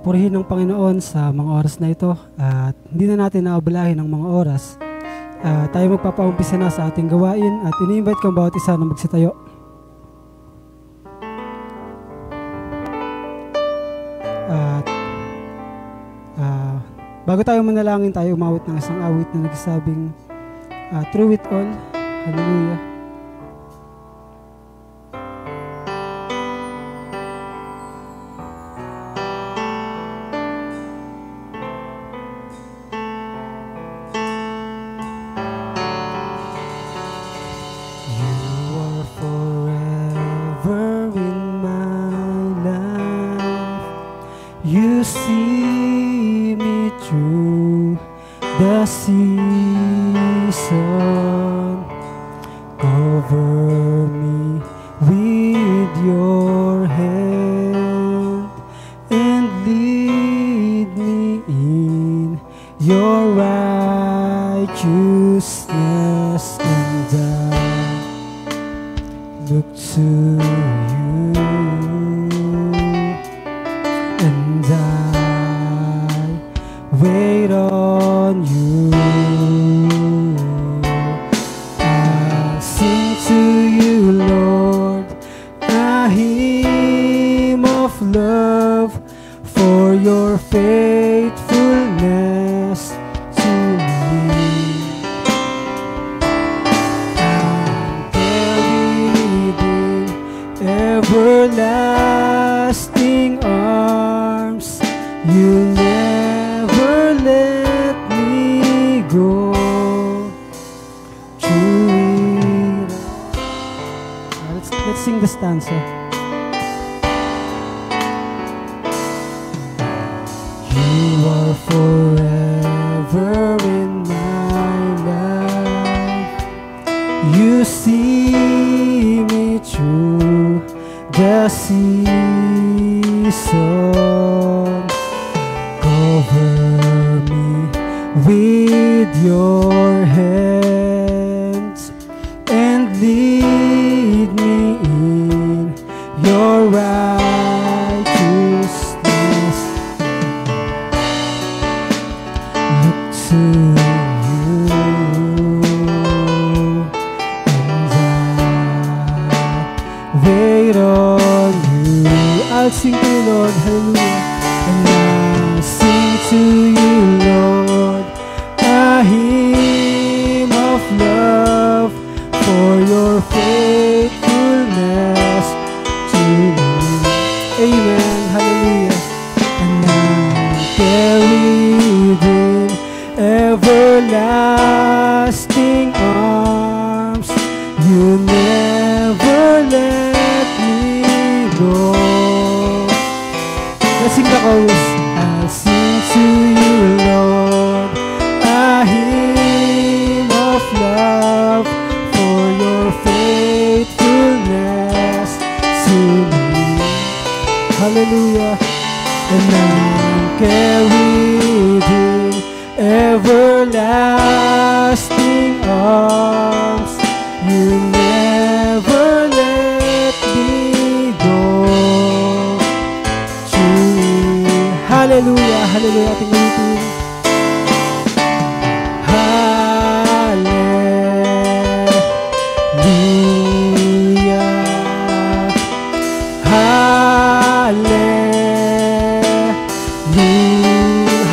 purihin ng Panginoon sa mga oras na ito at hindi na natin naabalahin ang mga oras. Tayo magpapaumpisa na sa ating gawain at ini-invite kang bawat isa na magsitayo. At bago tayo manalangin, tayo umawit ng isang awit na nagsasabing through it all. Hallelujah. You see me through the season, cover me with your hand and lead me in your righteousness, and I look to you. And I wait on you. I'll sing to you, Lord, a hymn of love for your faithfulness to me. I'm carried in everlasting arms. You'll never let me go. Let's sing the stanza. You are forever in my life. You see me through the season. Cover me with your hands and lead me in your righteousness. Look to you, and I wait on you. I'll sing to you, Lord, hallelujah. And I'll sing to you, Lord, a hymn of love for your faithfulness to me. Amen, hallelujah. And I'm carried in everlasting arms. You never let me go. Let's sing the chorus. I'll sing to you, Lord, a hymn of love for your faithfulness to me. Hallelujah. And I'm carried in everlasting arms. You never let me go. Hallelujah, hallelujah, ating ulitin. Hallelujah,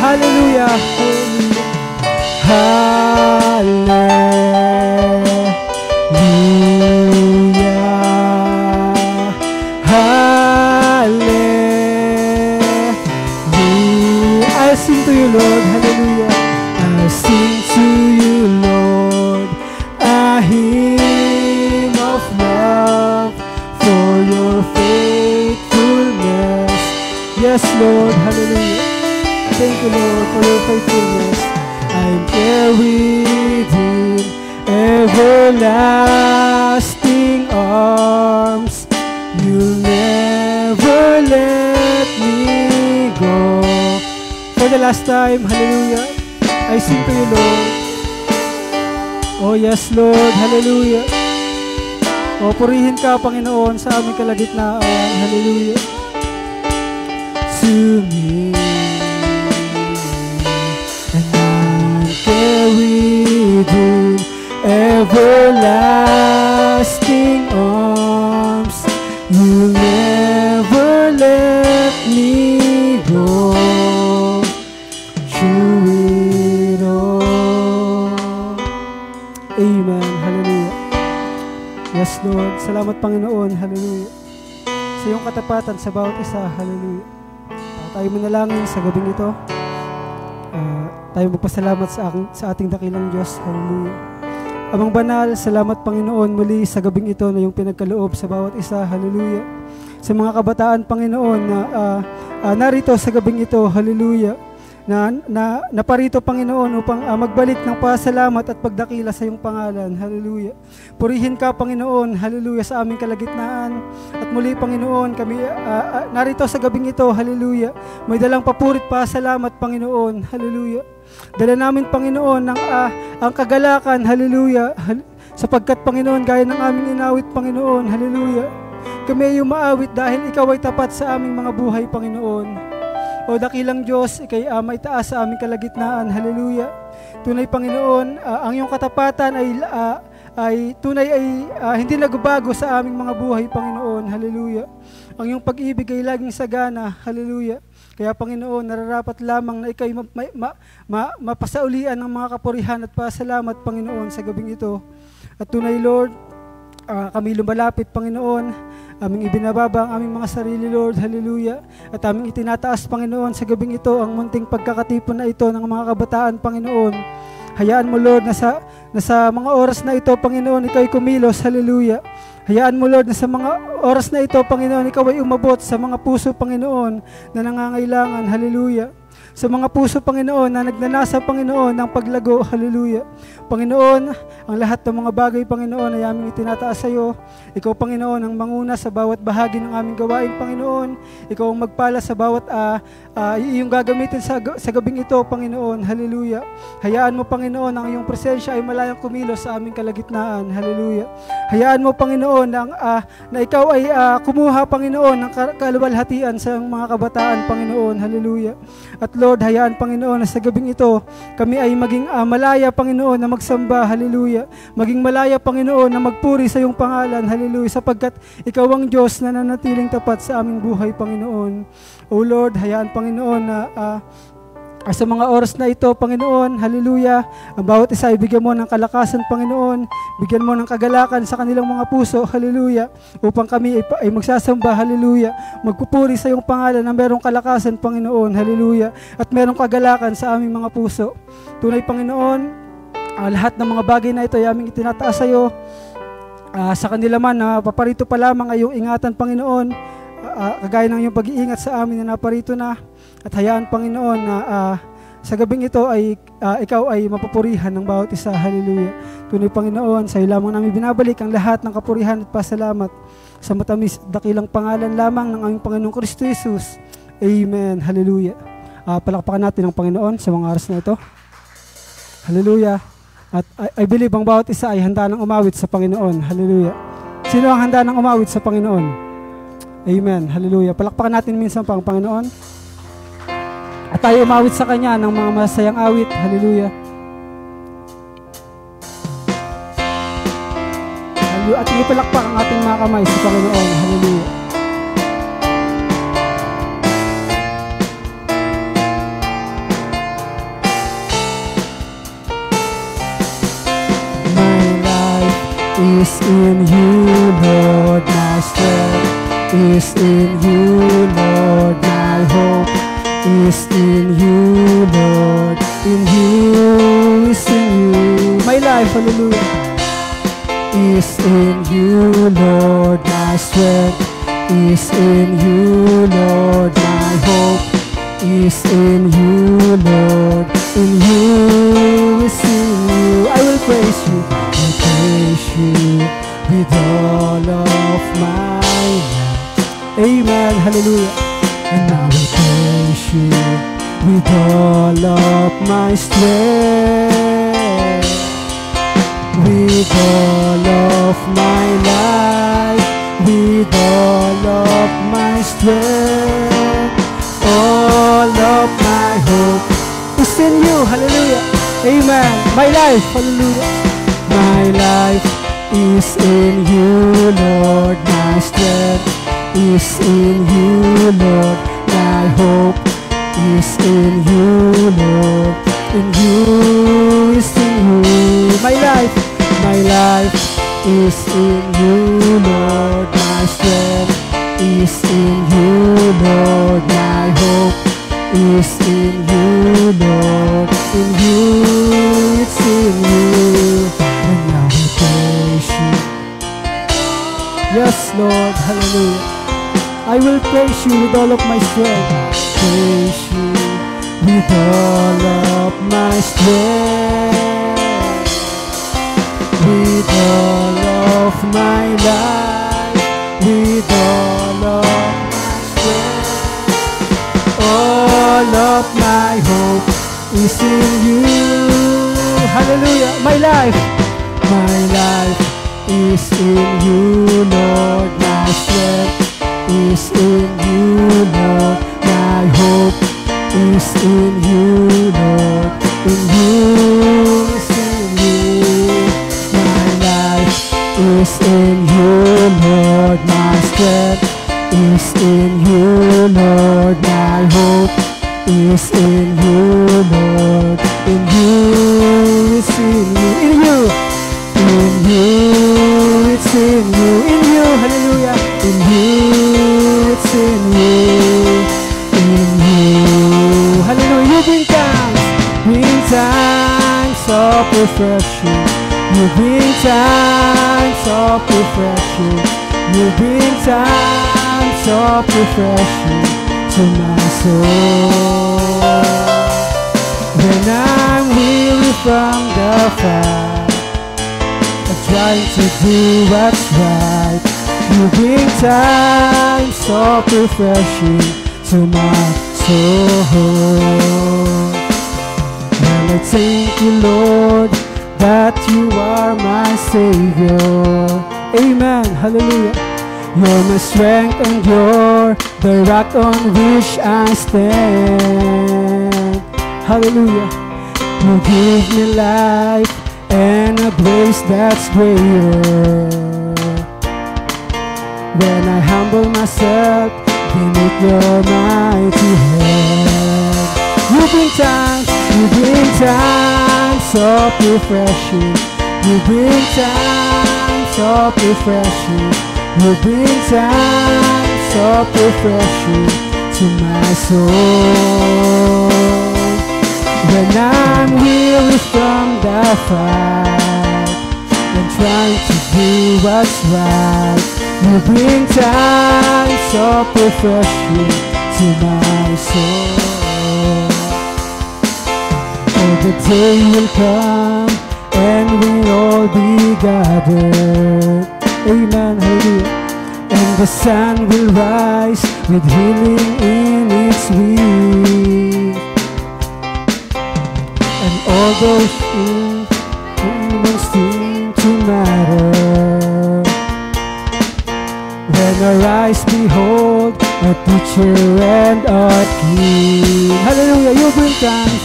hallelujah, hallelujah, I'll sing to you, Lord, hallelujah. I'll sing to you, Lord, a hymn of love for your faithfulness. Yes, Lord, hallelujah. Thank you, Lord, for your faithfulness. I'm carried in everlasting arms. You'll never let me go. For the last time, hallelujah, I sing to you, Lord. Oh yes, Lord, hallelujah. O purihin ka, Panginoon, sa aming kalagitnaan, hallelujah. To me Salamat, Panginoon. Hallelujah. Sa iyong katapatan sa bawat isa. Hallelujah. Tayo manalangin sa gabing ito. Tayo magpasalamat sa ating dakilang Diyos. Hallelujah. Amang banal, salamat, Panginoon, muli sa gabing ito na yung pinagkaloob sa bawat isa. Hallelujah. Sa mga kabataan, Panginoon, na narito sa gabing ito. Hallelujah. Na naparito, Panginoon, upang magbalik ng pasalamat at pagdakila sa iyong pangalan. Hallelujah. Purihin ka, Panginoon, hallelujah, sa aming kalagitnaan. At muli, Panginoon, kami narito sa gabing ito, hallelujah. May dalang papurit pasalamat, Panginoon, hallelujah. Dala namin, Panginoon, ang kagalakan, hallelujah, sapagkat, Panginoon, gaya ng aming inawit, Panginoon, hallelujah. Kami ay umaawit dahil ikaw ay tapat sa aming mga buhay, Panginoon. O dakilang Diyos, ikay maitaas sa aming kalagitnaan. Hallelujah. Tunay, Panginoon, ang iyong katapatan ay hindi nagbabago sa aming mga buhay, Panginoon. Hallelujah. Ang iyong pag-ibig ay laging sagana. Hallelujah. Kaya, Panginoon, nararapat lamang na ikay mapasaulian ng mga kapurihan at pasalamat, Panginoon, sa gabing ito. At tunay, Lord, kami lumalapit, Panginoon, aming ibinababa ang aming mga sarili, Lord, hallelujah, at aming itinataas, Panginoon, sa gabing ito ang munting pagkakatipon na ito ng mga kabataan, Panginoon. Hayaan mo, Lord, na sa mga oras na ito, Panginoon, ikaw ay kumilos, hallelujah. Hayaan mo, Lord, na sa mga oras na ito, Panginoon, ikaw ay umabot sa mga puso, Panginoon, na nangangailangan, hallelujah. Sa mga puso, Panginoon, na nagnanasa, Panginoon, ng paglago, hallelujah. Panginoon, ang lahat ng mga bagay, Panginoon, ay aming itinataas sa iyo. Ikaw, Panginoon, ang manguna sa bawat bahagi ng aming gawain, Panginoon. Ikaw ang magpala sa bawat iyong gagamitin sa gabing ito, Panginoon, hallelujah. Hayaan mo, Panginoon, ang iyong presensya ay malayang kumilos sa aming kalagitnaan, hallelujah. Hayaan mo, Panginoon, na ikaw ay kumuha, Panginoon, ng kaluwalhatian sa mga kabataan, Panginoon, hallelujah. At Lord, hayaan, Panginoon, na sa gabing ito, kami ay maging malaya, Panginoon, na magsamba, hallelujah. Maging malaya, Panginoon, na magpuri sa iyong pangalan, hallelujah, sapagkat ikaw ang Diyos na nanatiling tapat sa aming buhay, Panginoon. O Lord, hayaan, Panginoon, na sa mga oras na ito, Panginoon, hallelujah, ang bawat isa ay bigyan mo ng kalakasan, Panginoon, bigyan mo ng kagalakan sa kanilang mga puso, hallelujah, upang kami ay magsasamba, hallelujah, magpupuri sa iyong pangalan na merong kalakasan, Panginoon, hallelujah, at merong kagalakan sa aming mga puso. Tunay, Panginoon, lahat ng mga bagay na ito ay aming itinataas sa iyo. Sa kanila man, paparito pa lamang ay iyong ingatan, Panginoon, kagaya ng iyong pag-iingat sa amin na naparito na. At hayaan, Panginoon, na sa gabing ito ay ikaw ay mapupurihan ng bawat isa. Hallelujah. Tunay, Panginoon, sa iyo lamang namin binabalik ang lahat ng kapurihan at pasalamat sa matamis dakilang pangalan lamang ng aming Panginoong Kristo Jesus. Amen. Hallelujah. Palakpakan natin ang Panginoon sa mga oras na ito. Hallelujah. At I believe ang bawat isa ay handa ng umawit sa Panginoon. Hallelujah. Sino ang handa ng umawit sa Panginoon? Amen. Hallelujah. Palakpakan natin minsan pa ang Panginoon. At tayo umawit sa Kanya ng mga masayang awit. Hallelujah. Hallelujah. At ipalakpak ang ating mga kamay sa Panginoon. Hallelujah. My life is in you, Lord. My strength is in you, Lord. My hope is in you, Lord. In you is in you. My life, hallelujah, is in you, Lord. My strength is in you, Lord. My hope is in you, Lord. In you is in you. I will praise you. I praise you with all of my life. Amen, hallelujah. And I will praise you with all of my strength, with all of my life, with all of my strength, all of my hope is in you, hallelujah, amen. My life, hallelujah, my life is in you, Lord. My strength is in you, Lord. My hope is in you, Lord. In you is in you. My life is in you, Lord. My strength is in you, Lord. My hope is in you, Lord. In you, it's in you. And now we praise you. Yes, Lord, hallelujah. I will praise you with all of my strength. Praise you with all of my strength. With all of my life. With all of my strength. All of my hope is in you. Hallelujah. My life is in you, Lord. My strength is in you, Lord. My hope is in you, Lord. In you is in you. My life is in you, Lord. My strength is in you, Lord. My hope is in you, Lord. In you is in you. In you. In you, it's in you, in you, hallelujah. In you, it's in you, hallelujah. You bring times of refreshing. You bring times of refreshing. You bring times of refreshing to my soul. When I'm weary from the fight, trying to do what's right, you bring times of refreshing to my soul. And I thank you, Lord, that you are my Savior. Amen, hallelujah. You're my strength and you're the rock on which I stand. Hallelujah. You give me life and a grace that's greater. When I humble myself beneath your mighty hand, you bring times of refreshing. You bring times of refreshing. You bring times of refreshing to my soul. When I'm weary from the fight and trying to do what's right, you bring times of refreshing to my soul. Oh, the day will come and we'll all be gathered. Amen, hallelujah. And the sun will rise with healing in its wings. And all those things seem to matter. When our eyes behold a teacher and a king. Hallelujah, you bring times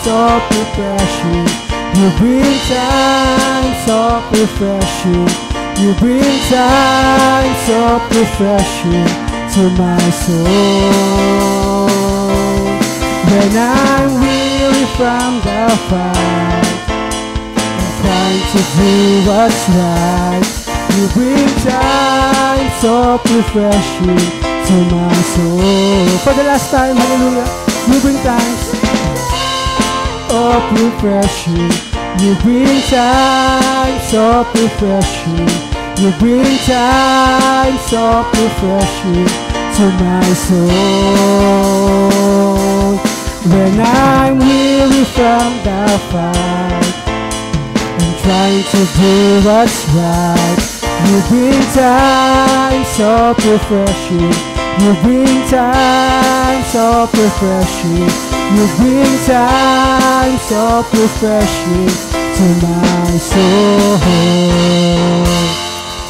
of refreshing. You bring times of refreshing. You bring times of refreshing to my soul. When I'm weary from the fight and trying to do what's right, you bring times of refreshing to my soul. For the last time, hallelujah, you bring times of refreshing. You bring times of refreshing. You bring times of refreshing to my soul. When I'm weary from the fight and trying to do what's right, you bring times of refreshing. You bring times of refreshing. You bring times of refreshing to my soul.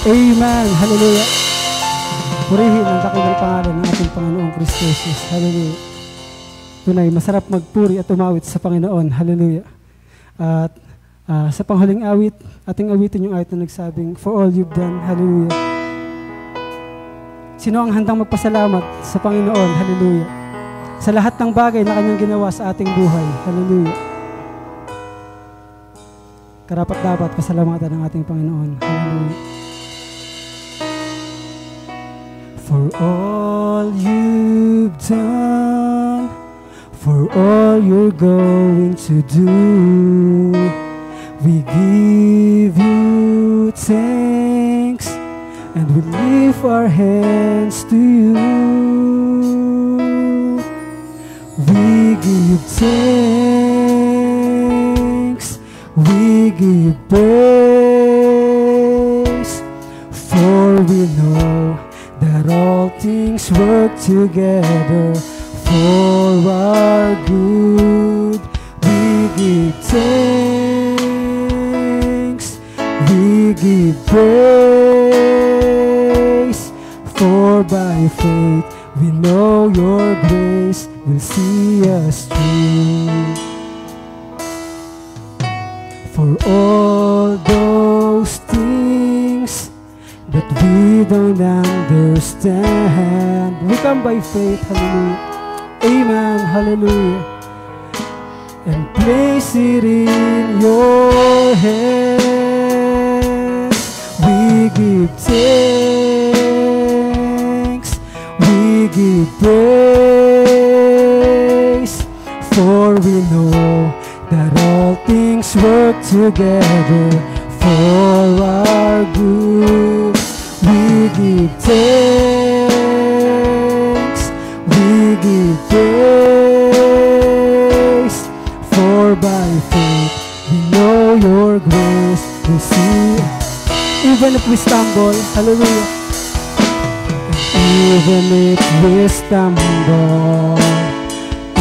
Amen. Hallelujah. Purihin ang dakilang pangalan ng ating Panginoong Kristo Jesus. Hallelujah. Tunay, masarap magpuri at umawit sa Panginoon. Hallelujah. At sa panghuling awit, ating awitin yung awit na nagsabing, for all you've done. Hallelujah. Sino ang handang magpasalamat sa Panginoon? Hallelujah. Sa lahat ng bagay na Kanyang ginawa sa ating buhay. Hallelujah. karapat-dapat pasalamatan ng ating Panginoon. Hallelujah. For all you've done, for all you're going to do, we give you thanks and we lift our hands to you. We give thanks, we give praise, for we know that all things work together for our good. We give thanks, we give praise, for by faith we know your grace will see us through. For all those things that we don't understand, we come by faith, hallelujah, amen, hallelujah, and place it in your hands. We give thanks, we give praise, for we know that all things work together for our good. We give thanks, we give praise, for by faith we know your grace will see. Even if we stumble, hallelujah, even if we stumble,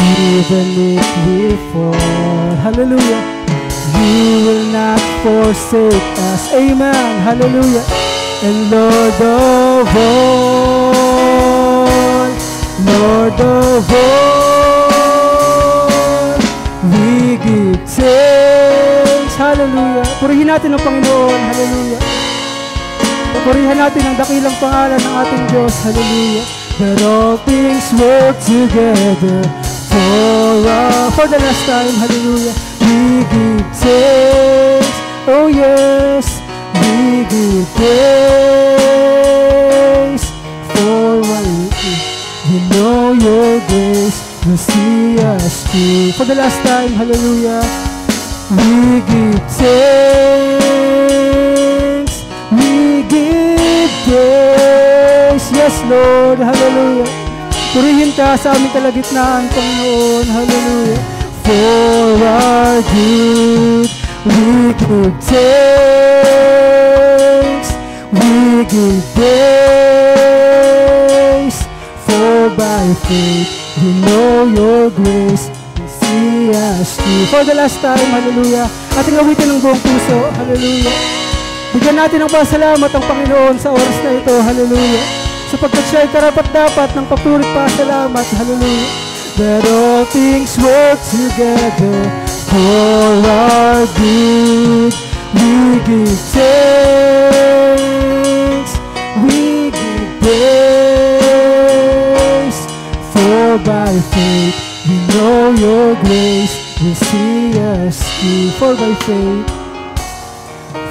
even if we fall, hallelujah, you will not forsake us, amen, hallelujah. And Lord of all, Lord of all, we give thanks, hallelujah. Purihin natin ang Panginoon, hallelujah. Purihin natin ang dakilang pangalan ng ating Diyos, hallelujah. That all things work together for the last time, hallelujah. We give thanks, oh yes, we give praise, for we know your grace will see us through. For the last time, hallelujah. We give thanks, we give praise, yes Lord, hallelujah. Purihin ka sa aming kalagitnaan, Panginoon, hallelujah. For our good, we give thanks, we give praise, for by faith we know your grace will see us through. For the last time, hallelujah, ating awitin ng buong puso, hallelujah. Bigyan natin ng pasalamat ang Panginoon sa oras na ito, hallelujah, sapagkat siya ay karapat-dapat ng papuri pasalamat, hallelujah. That all things work together for our good. We give thanks, we give praise, for by faith we know your grace will see us through.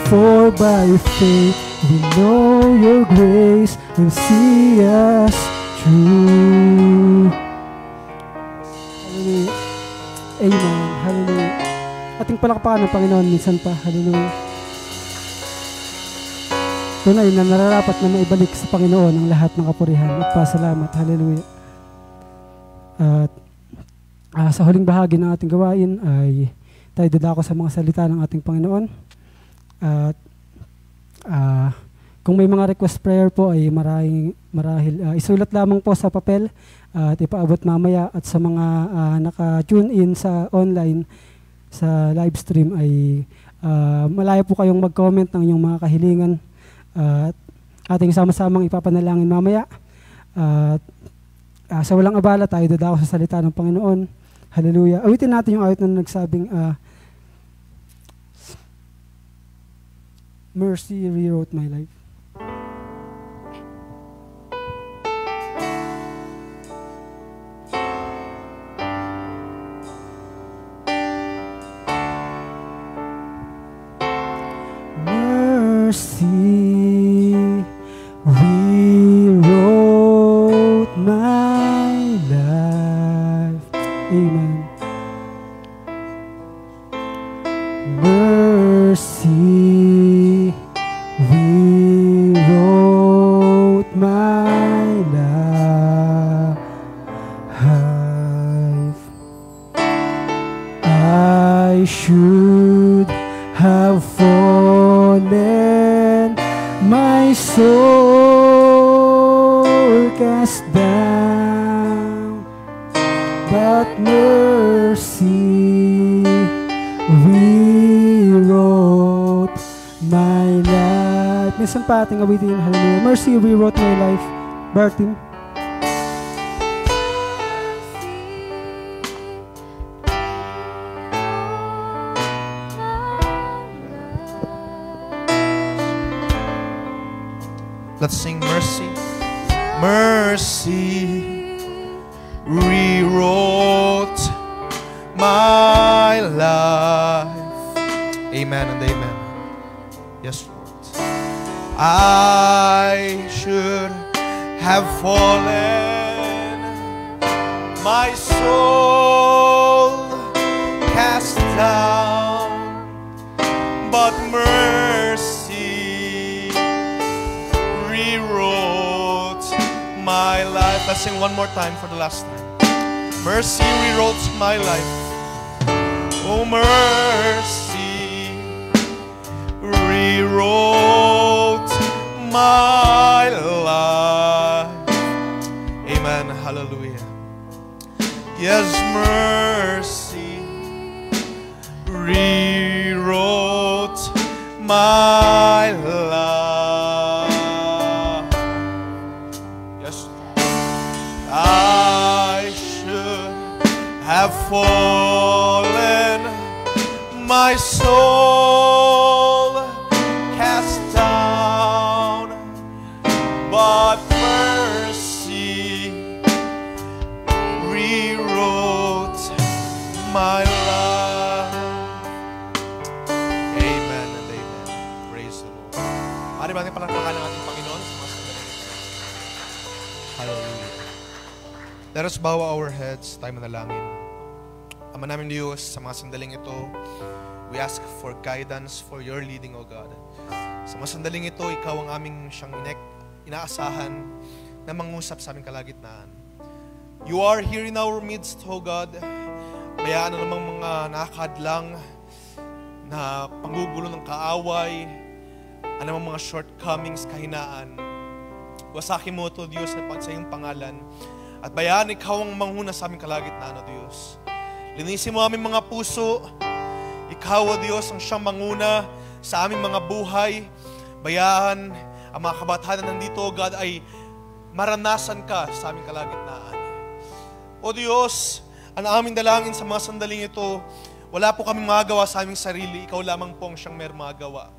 For by faith we know your grace will see us through. Hallelujah. Amen. Hallelujah. Ating palakpakan ng Panginoon minsan pa. Hallelujah. Tunay na nararapat na maibalik sa Panginoon ang lahat ng kapurihan at pasalamat. Hallelujah. At sa huling bahagi ng ating gawain ay tayo dadako sa mga salita ng ating Panginoon. At kung may mga request prayer po ay marahil isulat lamang po sa papel at ipaabot mamaya. At sa mga naka-tune in sa online sa live stream ay malaya po kayong mag-comment ng inyong mga kahilingan at ating sama-samang ipapanalangin mamaya. At sa walang abala tayo dadako sa salita ng Panginoon. Hallelujah. Awitin natin yung awit na nagsabing Mercy rewrote my life. life. I should have fallen, my soul cast down, but mercy rewrote my life. Minsan pa ating awitin, hallelujah. Mercy rewrote my life. Bartim. Let's sing mercy. Mercy rewrote my life. Amen and amen. Yes, Lord. I should have fallen, my soul cast down, but mercy rewrote my life. Let's sing one more time for the last time. Mercy rewrote my life. Oh, mercy rewrote my life. Amen. Hallelujah. Yes, mercy rewrote my life. Yes, I should have fallen, my soul cast down, but mercy rewrote my life. Amen and amen. Praise the Lord. Mari ba natin palakpakan ng ating Panginoon sa mga sandali? Hallelujah. Let us bow our heads, tayo manalangin. Ama namin Diyos, sa mga sandaling ito, we ask for guidance, for your leading, O God. Sa mga sandaling ito, ikaw ang aming siyang inaasahan na mangusap sa aming kalagitnaan. You are here in our midst, O God. Bayaan na namang mga nakakadlang na panggugulo ng kaaway, anumang mga shortcomings, kahinaan. Wasakin mo ito, Diyos, sa iyong pangalan. At bayaan ikaw ang manghuna sa aming kalagitnaan, O Diyos. Linisin mo aming mga puso. Ikaw, O Diyos, ang siyang manguna sa aming mga buhay. Bayaan ang mga kabataan na nandito, O God, ay maranasan ka sa aming kalagitnaan. O Diyos, ang aming dalangin sa mga sandaling ito, wala po kaming magagawa sa aming sarili. Ikaw lamang po ang siyang mayroong magagawa.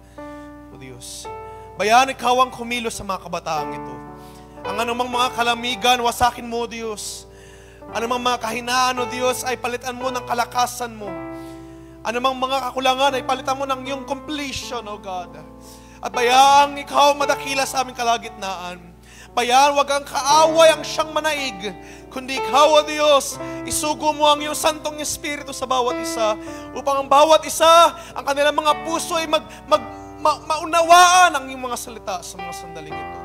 O Diyos, bayaan ikaw ang kumilos sa mga kabataang ito. Ang anumang mga kalamigan, wasakin mo, Diyos. Anumang mga kahinaan, O Diyos, ay palitan mo ng kalakasan mo. Anumang mga kakulangan, ay palitan mo ng iyong completion, O God. At bayaan ikaw madakila sa aming kalagitnaan. Bayaan wag ang kaaway ang siyang manaig, kundi ikaw, O Diyos, isugo mo ang iyong santong Espiritu sa bawat isa, upang ang bawat isa, ang kanilang mga puso ay maunawaan ang iyong mga salita sa mga sandaling ito.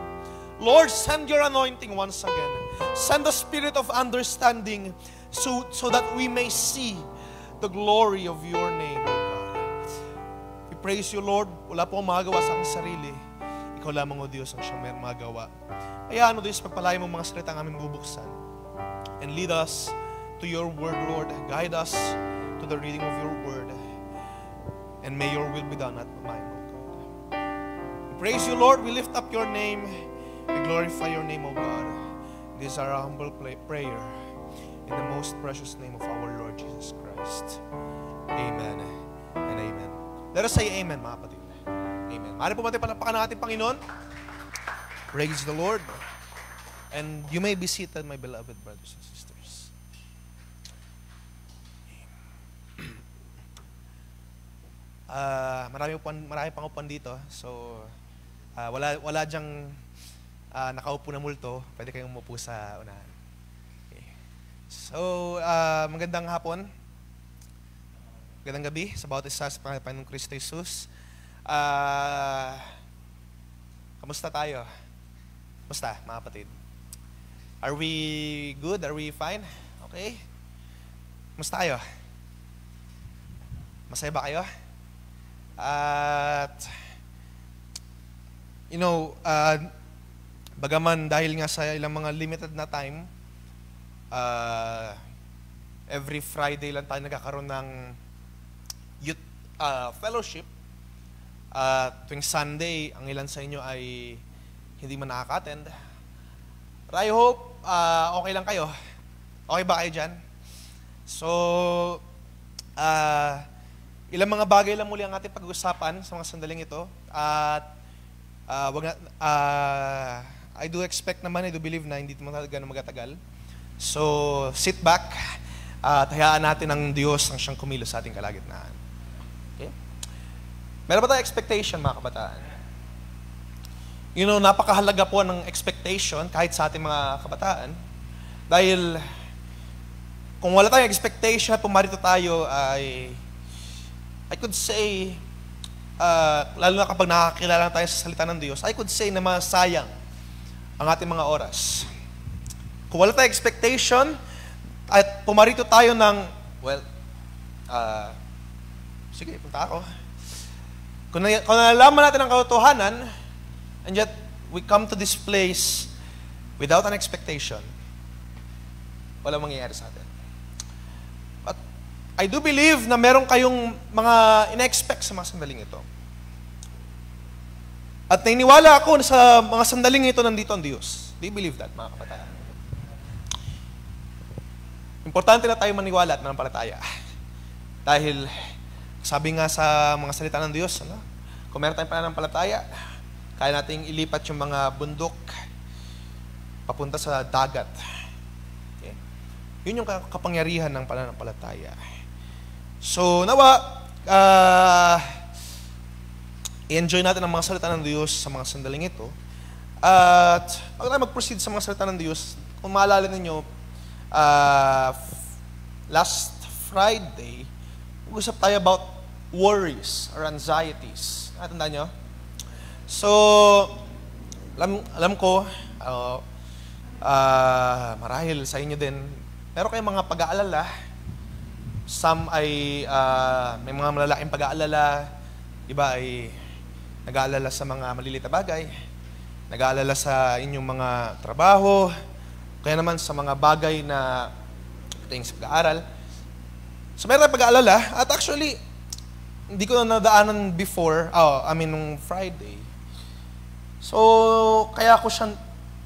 Lord, send your anointing once again. Send the spirit of understanding so that we may see the glory of your name, O God. We praise you, Lord. Wala po akong magagawa sa aking sarili. Ikaw lamang, O Diyos, ang siyang mayroong magagawa. Hayaan, O Diyos, pagpalayan mo mga salita ang aming bubuksan. And lead us to your word, Lord. Guide us to the reading of your word. And may your will be done at mine, O God. We praise you, Lord. We lift up your name. We glorify your name, O God. This is our humble prayer in the most precious name of our Lord Jesus Christ. Amen and amen. Let us say amen, mga kapatid. Amen. Maaari po natin palapakan ng ating Panginoon. Praise the Lord. And you may be seated, my beloved brothers and sisters. Marami pang upan dito. So, wala dyang nakaupo na multo. Pwede kayong umupo sa unahan. Okay. So, magandang hapon. Magandang gabi sa bawat isa sa Panginoong Kristo Jesus. Kamusta tayo? Kamusta, mga kapatid? Are we good? Are we fine? Okay? Musta kayo? Masaya ba kayo? At, bagaman dahil nga sa ilang mga limited na time, every Friday lang tayo nagkakaroon ng youth fellowship. Tuwing Sunday, ang ilan sa inyo ay hindi man nakaka-attend. But I hope okay lang kayo. Okay ba kayo dyan? So, ilang mga bagay lang muli ang ating pag-usapan sa mga sandaling ito. At I do expect naman, I do believe na hindi naman talaga magatagal. So, sit back at hayaan natin ang Diyos ang siyang kumilos sa ating kalagitnaan. Okay? Meron ba tayong expectation, mga kabataan? Napakahalaga po ng expectation kahit sa ating mga kabataan. Dahil kung wala tayong expectation at pumarito tayo ay, I could say, lalo na kapag nakakilala tayo sa salita ng Diyos, I could say na masayang ang ating mga oras. Kung wala tayong expectation at pumarito tayo ng, sige, punta ako. Kung nalalaman natin ang katotohanan, and yet we come to this place without an expectation, walang mangyayari sa atin. But I do believe na meron kayong mga ina-expect sa mga sandaling ito. At naniniwala ako sa mga sandaling ito nandito ang Diyos. Do you believe that, mga kabataan? Importante na tayo maniwala at manampalataya. Dahil sabi nga sa mga salita ng Diyos, kung meron tayong pananampalataya, kaya nating ilipat yung mga bundok papunta sa dagat. Okay? Yun yung kapangyarihan ng pananampalataya. So, nawa, i-enjoy natin ang mga salita ng Diyos sa mga sandaling ito. At bago tayo mag-proceed sa mga salita ng Diyos, kung maalala ninyo, last Friday, mag-usap tayo about worries or anxieties. Natandaan nyo? So, alam ko, marahil sa inyo din, meron kayong mga pag-aalala. Some ay may mga malalaking pag-aalala. Iba ay nag-aalala sa mga maliliit na bagay. Nag-aalala sa inyong mga trabaho. Kaya naman sa mga bagay na tingin sa pag-aaral. So, meron tayong pag-aalala. At actually, hindi ko na nadaanan before, nung Friday. So, kaya ako siyang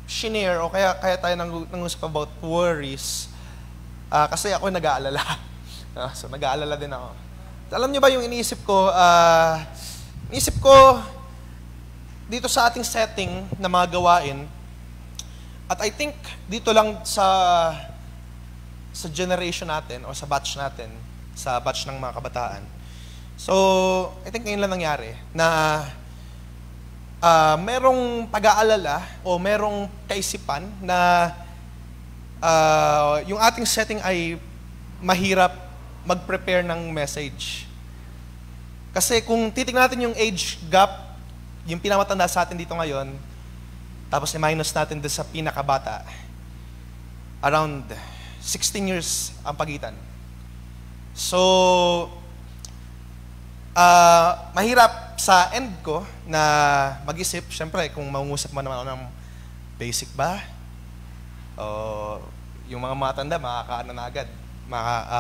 shinare o kaya tayo nang-usap about worries kasi ako nag-aalala. So, nag-aalala din ako. Alam niyo ba yung iniisip ko? Iniisip ko dito sa ating setting na mga gawain at I think dito lang sa generation natin o sa batch natin, sa batch ng mga kabataan. So, I think ngayon lang nangyari na merong pag-aalala o merong kaisipan na yung ating setting ay mahirap mag-prepare ng message. Kasi kung titignan natin yung age gap, yung pinamatanda sa atin dito ngayon, tapos i-minus natin doon sa pinakabata, around 16 years ang pagitan. So, mahirap sa end ko na mag-isip, syempre, kung mangusap man naman ako ng basic ba, o yung mga matanda, makakaano na agad,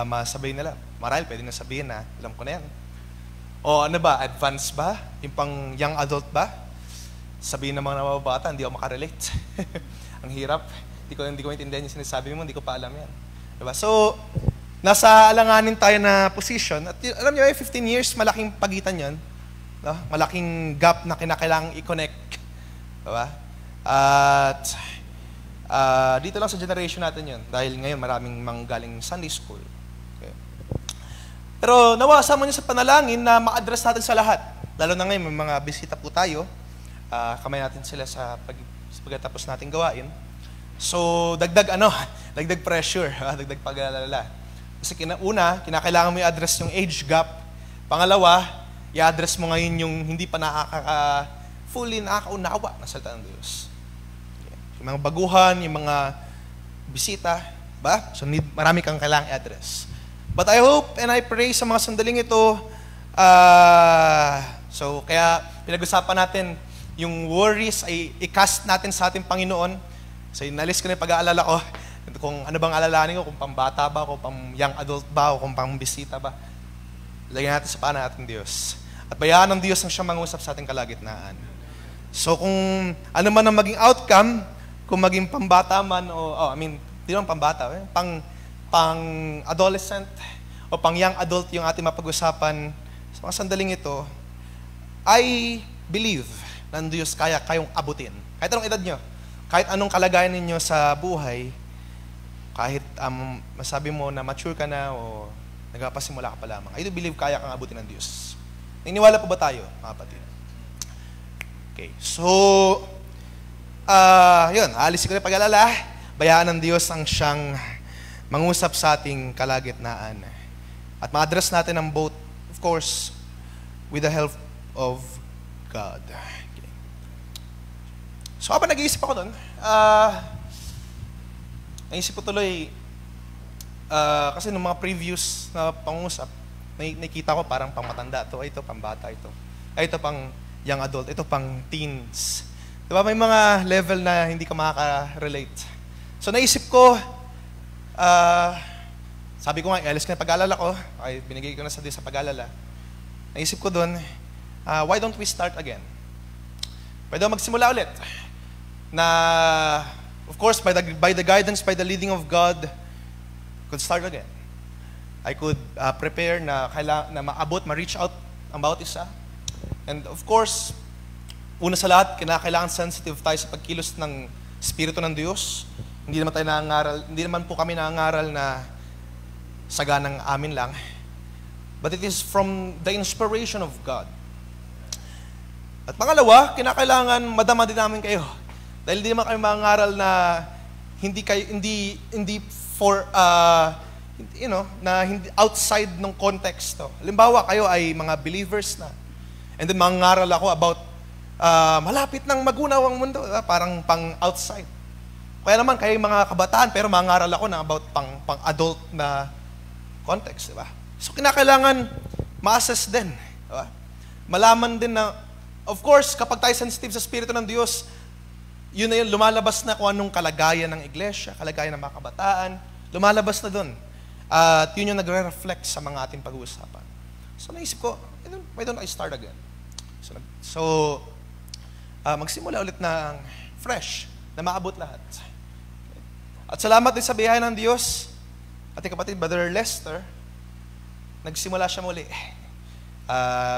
masabihin nila. Marahil, pwede na sabihin na, alam ko na yan. O ano ba, advanced ba? Yung pang young adult ba? Sabihin ng mga nababata, hindi ako makarelate. Ang hirap. Hindi ko maintindihan yung sinasabi mo, hindi ko pa alam yan. Diba? So, nasa alanganin tayo na position. At alam niyo, 15 years, malaking pagitan yan. No? Malaking gap na kinakailangang i-connect. Diba? At dito lang sa generation natin yun. Dahil ngayon, maraming manggaling Sunday school. Okay. Pero nawasa mo niyo sa panalangin na ma-address natin sa lahat. Lalo na ngayon, may mga bisita po tayo. Kamay natin sila sa pagkatapos nating gawain. So, dagdag pressure, dagdag pag-alala. Kasi kinakailangan mo i-address yung age gap. Pangalawa, i-address mo ngayon yung hindi pa fully nakakaunawa na salita ng Diyos. Yung mga baguhan, yung mga bisita, ba? So marami kang kailangang address. But I hope and I pray sa mga sandaling ito, so kaya pinag-usapan natin yung worries ay i-cast natin sa ating Panginoon. So inalis ko na yung pag-aalala ko kung ano bang alalahanin ko, kung pambata ba, kung pang young adult ba, o kung pang bisita ba. Lagyan natin sa paan natin Diyos. At bayaan ng Diyos ang siyang mangusap sa ating kalagitnaan. So kung ano man ang maging outcome, kung maging pambata man di naman pambata, pang adolescent o pang young adult yung ating mapag-usapan sa mga sandaling ito, I believe na ang Diyos kayong abutin. Kahit anong edad nyo, kahit anong kalagayan ninyo sa buhay, kahit masabi mo na mature ka na o nagpapasimula ka pa lamang, I do believe kaya kang abutin ng Diyos. Niniwala po ba tayo, mga kapatid? Okay, so, yun, alisin ko na pag-alala. Bayaan ng Diyos ang siyang mangusap sa ating kalagitnaan. At ma-address natin ang both, of course, with the help of God. Okay. So, habang nag-iisip ako doon, naisip ko tuloy, kasi nung mga previous na pangusap, nakikita ko parang pang matanda ito, ito pang bata ito, ito pang young adult, ito pang teens. Diba may mga level na hindi ka makaka-relate. So naisip ko, sabi ko nga, alis ko na pag-alala ko, ay binigay ko na sa Diyos sa pag-alala. Naisip ko doon, why don't we start again? Pwede magsimula ulit. Na, of course, by the guidance, by the leading of God, could start again. I could prepare na ma-reach out ang bawat isa. And of course, una sa lahat, kailangan sensitive tayo sa pagkilos ng Espiritu ng Diyos. Hindi naman po kami nangangaral na saganang amin lang. But it is from the inspiration of God. At pangalawa, kinakailangan madama din namin kayo. Dahil hindi naman kami mangangaral na hindi outside ng context. Halimbawa, kayo ay mga believers na. And then mangangaral ako about malapit nang magunaw ang mundo, parang pang outside. Kaya naman kayo mga kabataan, pero mangaral ako na about pang adult na context, di ba? So kinakailangan ma-assess din, di ba? Malaman din na, of course, kapag tayo sensitive sa Espiritu ng Diyos, yun na yun, lumalabas na kung anong kalagayan ng iglesia, kalagayan ng mga kabataan, lumalabas na dun. At yun yung nagre-reflect sa mga ating pag-uusapan. So naisip ko, why don't I start again? So magsimula ulit ng fresh, na maabot lahat. At salamat din sa biyaya ng Diyos, ating kapatid, Brother Lester, nagsimula siya muli.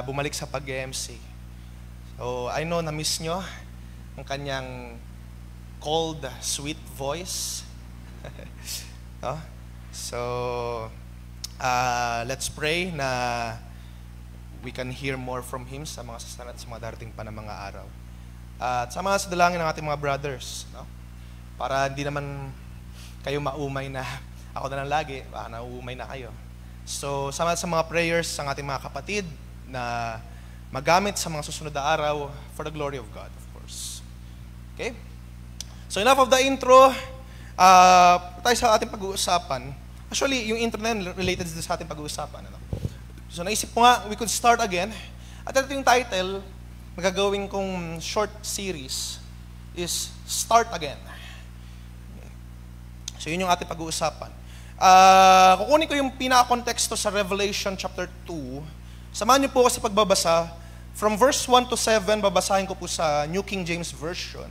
Bumalik sa pag-MC. So, I know na-miss nyo ang kanyang cold, sweet voice. No? So, let's pray na we can hear more from him sa mga sasanat sa mga darating pa na mga araw. At sama sa dalangin ng ating mga brothers, no? Para hindi naman kayo maumay na ako na lang lagi, baka nauumay na kayo. So, sama sa mga prayers ang ating mga kapatid na magamit sa mga susunod na araw for the glory of God, of course. Okay? So, enough of the intro. Tayo sa ating pag-uusapan. Actually, yung intro na yun related sa ating pag-uusapan. Ano? So, naisip ko nga, we could start again. At ito yung title, magagawin kong short series is Start Again. So, yun yung ating pag-uusapan. Kukunin ko yung pinaka-konteksto sa Revelation chapter 2. Samahan niyo po kasi pagbabasa. From verse 1 to 7, babasahin ko po sa New King James Version.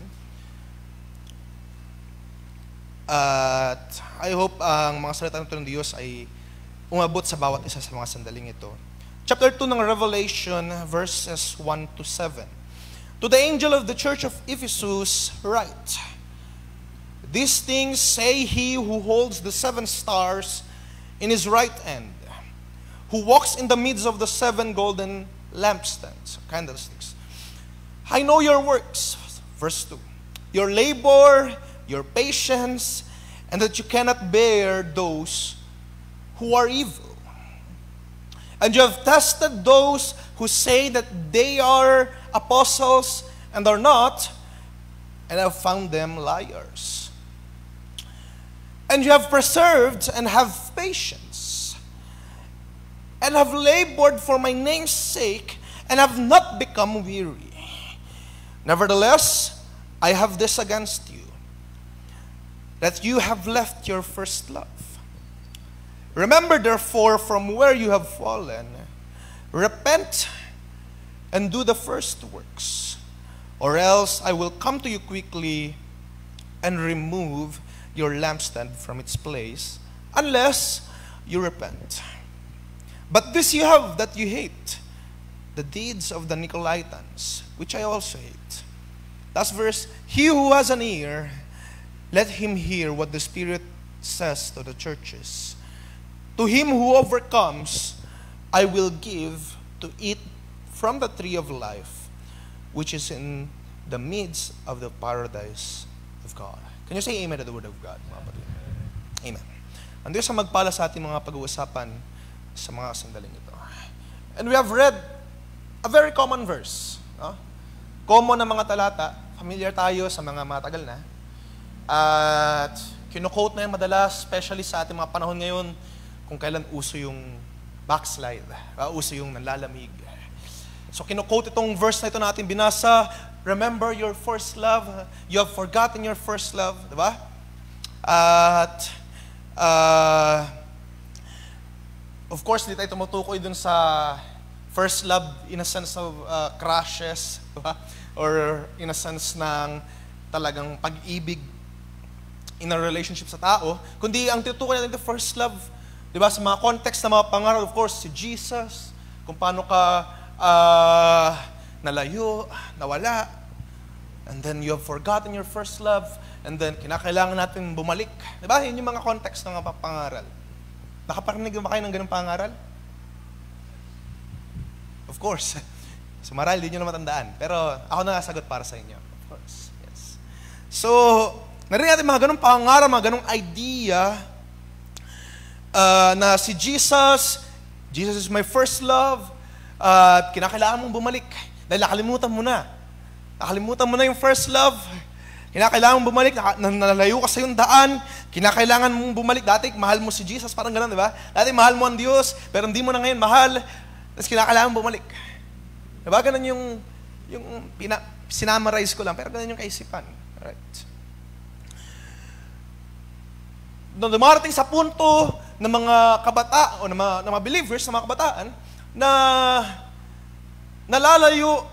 At I hope ang mga salita ng Diyos ay umabot sa bawat isa sa mga sandaling ito. Chapter 2 ng Revelation, verses 1 to 7. To the angel of the church of Ephesus write, these things say he who holds the 7 stars in his right hand, who walks in the midst of the 7 golden lampstands, candlesticks. I know your works, verse 2, your labor, your patience, and that you cannot bear those who are evil. And you have tested those who say that they are apostles and are not, and have found them liars. And you have persevered and have patience, and have labored for my name's sake, and have not become weary. Nevertheless, I have this against you, that you have left your first love. Remember therefore from where you have fallen, repent and do the first works, or else I will come to you quickly and remove your lampstand from its place, unless you repent. But this you have, that you hate the deeds of the Nicolaitans, which I also hate. Last verse, he who has an ear, let him hear what the Spirit says to the churches. To him who overcomes, I will give to eat from the tree of life, which is in the midst of the paradise of God. Can you say amen to the word of God, mga kapatid? Amen. Ang Diyos ang magpala sa ating mga pag-uusapan sa mga sandaling ito. And we have read a very common verse. No? Common na mga talata. Familiar tayo sa mga matagal na. At kino-quote na yan madalas, especially sa ating mga panahon ngayon, kung kailan uso yung backslide, uso yung nalalamig. So kino-quote itong verse na ito natin binasa, remember your first love, you have forgotten your first love, di ba? At of course, hindi tayo tumutukoy dun sa first love in a sense of crushes, di ba? Or in a sense ng talagang pag-ibig in a relationship sa tao, kundi ang tinutukoy natin the first love, di ba? Sa mga context na mga pangaral, of course, si Jesus, kung paano ka nalayo, nawala, and then you have forgotten your first love, and then kinakailangan natin bumalik. Diba? Yun yung mga context ng mga pangaral. Nakaparinig ba kayo ng ganung pangaral? Of course. So maral, hindi nyo na matandaan. Pero ako na sagot para sa inyo. Of course. Yes. So, narinig natin mga ganung pangaral, mga ganung idea na si Jesus is my first love, at kinakailangan mong bumalik. Dahil nakalimutan mo na. Nakalimutan mo na yung first love. Kinakailangan mong bumalik. Nalalayo ka sa yung daan. Kinakailangan mong bumalik. Dati, mahal mo si Jesus. Parang gano'n, di ba? Dati, mahal mo ang Diyos. Pero hindi mo na ngayon mahal. Tapos kinakailangan mong bumalik. Di ba? Ganun yung sinamarize ko lang. Pero ganun yung kaisipan. Alright. Nung dumarating sa punto ng mga kabataan, o ng mga believers, ng mga kabataan, na nalalayo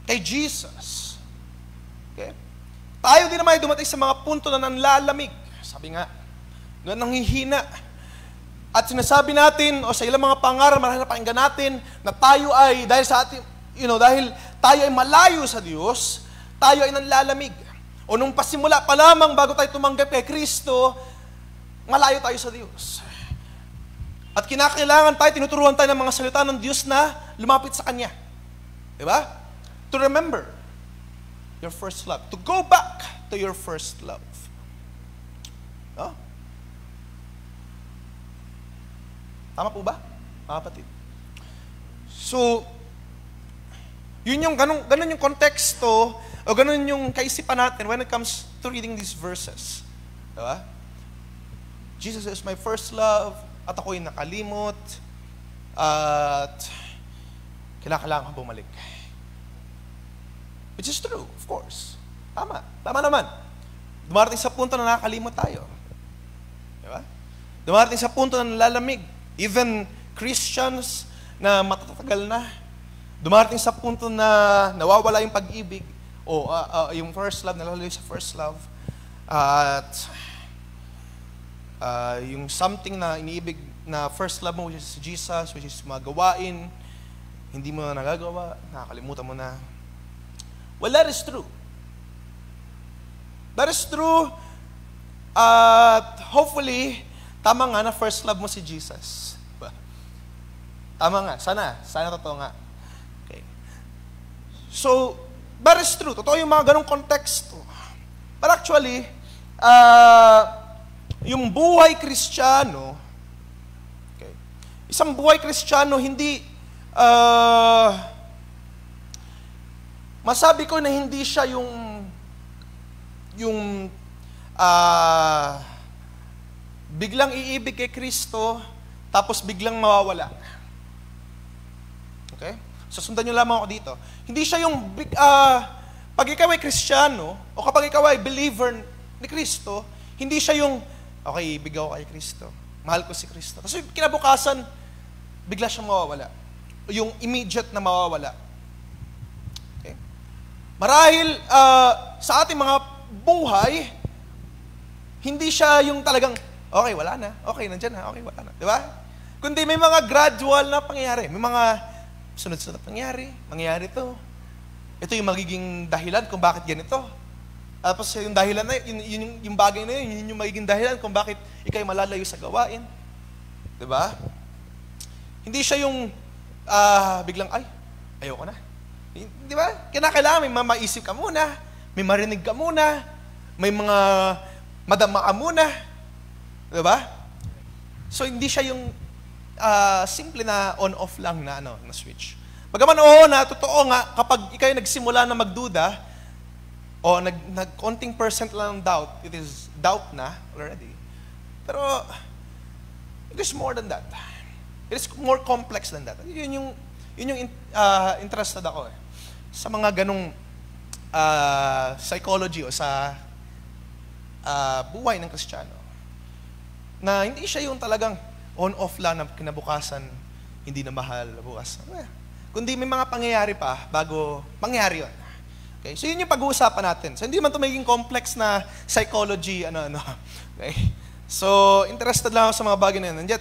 kay Jesus. Okay? Tayo din naman ay dumating sa mga punto na nanlalamig. Sabi nga, na nanghihina. At sinasabi natin, o sa ilang mga pangaral, marahil na pakinggan natin, na tayo ay, dahil sa ating, dahil tayo ay malayo sa Diyos, tayo ay nanlalamig. O nung pasimula pa lamang, bago tayo tumanggap kay Kristo, malayo tayo sa Diyos. At kinakailangan tayo, tinuturuan tayo ng mga salita ng Diyos na lumapit sa Kanya. Diba? To remember your first love. To go back to your first love. No? Tama po ba, mga kapatid? So, yun yung, ganun yung konteksto, o ganun yung kaisipan natin when it comes to reading these verses. Diba? Jesus is my first love, at ako'y nakalimot, at kailangan kong bumalik. Which is true, of course. Tama. Tama naman. Dumarating sa punto na nakakalimot tayo. Diba? Dumarating sa punto na nalalamig. Even Christians na matatagal na, dumarating sa punto na nawawala yung pag-ibig, o yung first love, nalalayo sa first love, at yung something na iniibig na first love mo, which is Jesus, which is mga gawain, hindi mo na nagagawa, nakakalimutan mo na. Well, that is true. That is true. At hopefully, tama nga na first love mo si Jesus. Tama nga. Sana totoo nga. Okay. So, that is true. Totoo yung mga ganong konteksto. But actually, yung buhay Kristiyano, okay, isang buhay Kristiyano, hindi, masabi ko na hindi siya yung biglang iibig kay Kristo, tapos biglang mawawala. Okay? So sundan nyo lamang ako dito. Hindi siya yung, pag ikaw ay Kristiyano, o kapag ikaw ay believer ni Kristo, hindi siya yung, okay, ibig ako kay Kristo. Mahal ko si Kristo. Kasi kinabukasan, bigla siyang mawawala. Yung immediate na mawawala. Okay? Marahil, sa ating mga buhay, hindi siya yung talagang, okay, wala na. Okay, nandyan na. Okay, wala na. Di ba? Kundi may mga gradual na pangyayari. May mga sunod-sunod na pangyayari. Mangyayari to. Ito yung magiging dahilan kung bakit ganito. Tapos yung dahilan na, yung bagay na yun yung magiging dahilan kung bakit ikay malalayo sa gawain. Di ba? Hindi siya yung biglang, ay, ayoko na. Di ba? Kailangan may maisip ka muna, may marinig ka muna, may mga madama ka muna. Di ba? So, hindi siya yung simple na on-off lang na, na switch. Bagaman, oo na, totoo nga, kapag ikay nagsimula na magduda, o nag-konting percent lang ng doubt, it is doubt na already. Pero, it is more than that. It is more complex than that. Yun yung interested ako sa mga ganong psychology o sa buhay ng Kristiyano. Na hindi siya yung talagang on-off lang na kinabukasan, hindi na mahal bukas. Kundi may mga pangyayari pa bago mangyari yun. Okay? So yun yung pag-uusapan natin. So hindi man ito magiging complex na psychology, Okay? So, interested lang ako sa mga bagay na yun. And yet,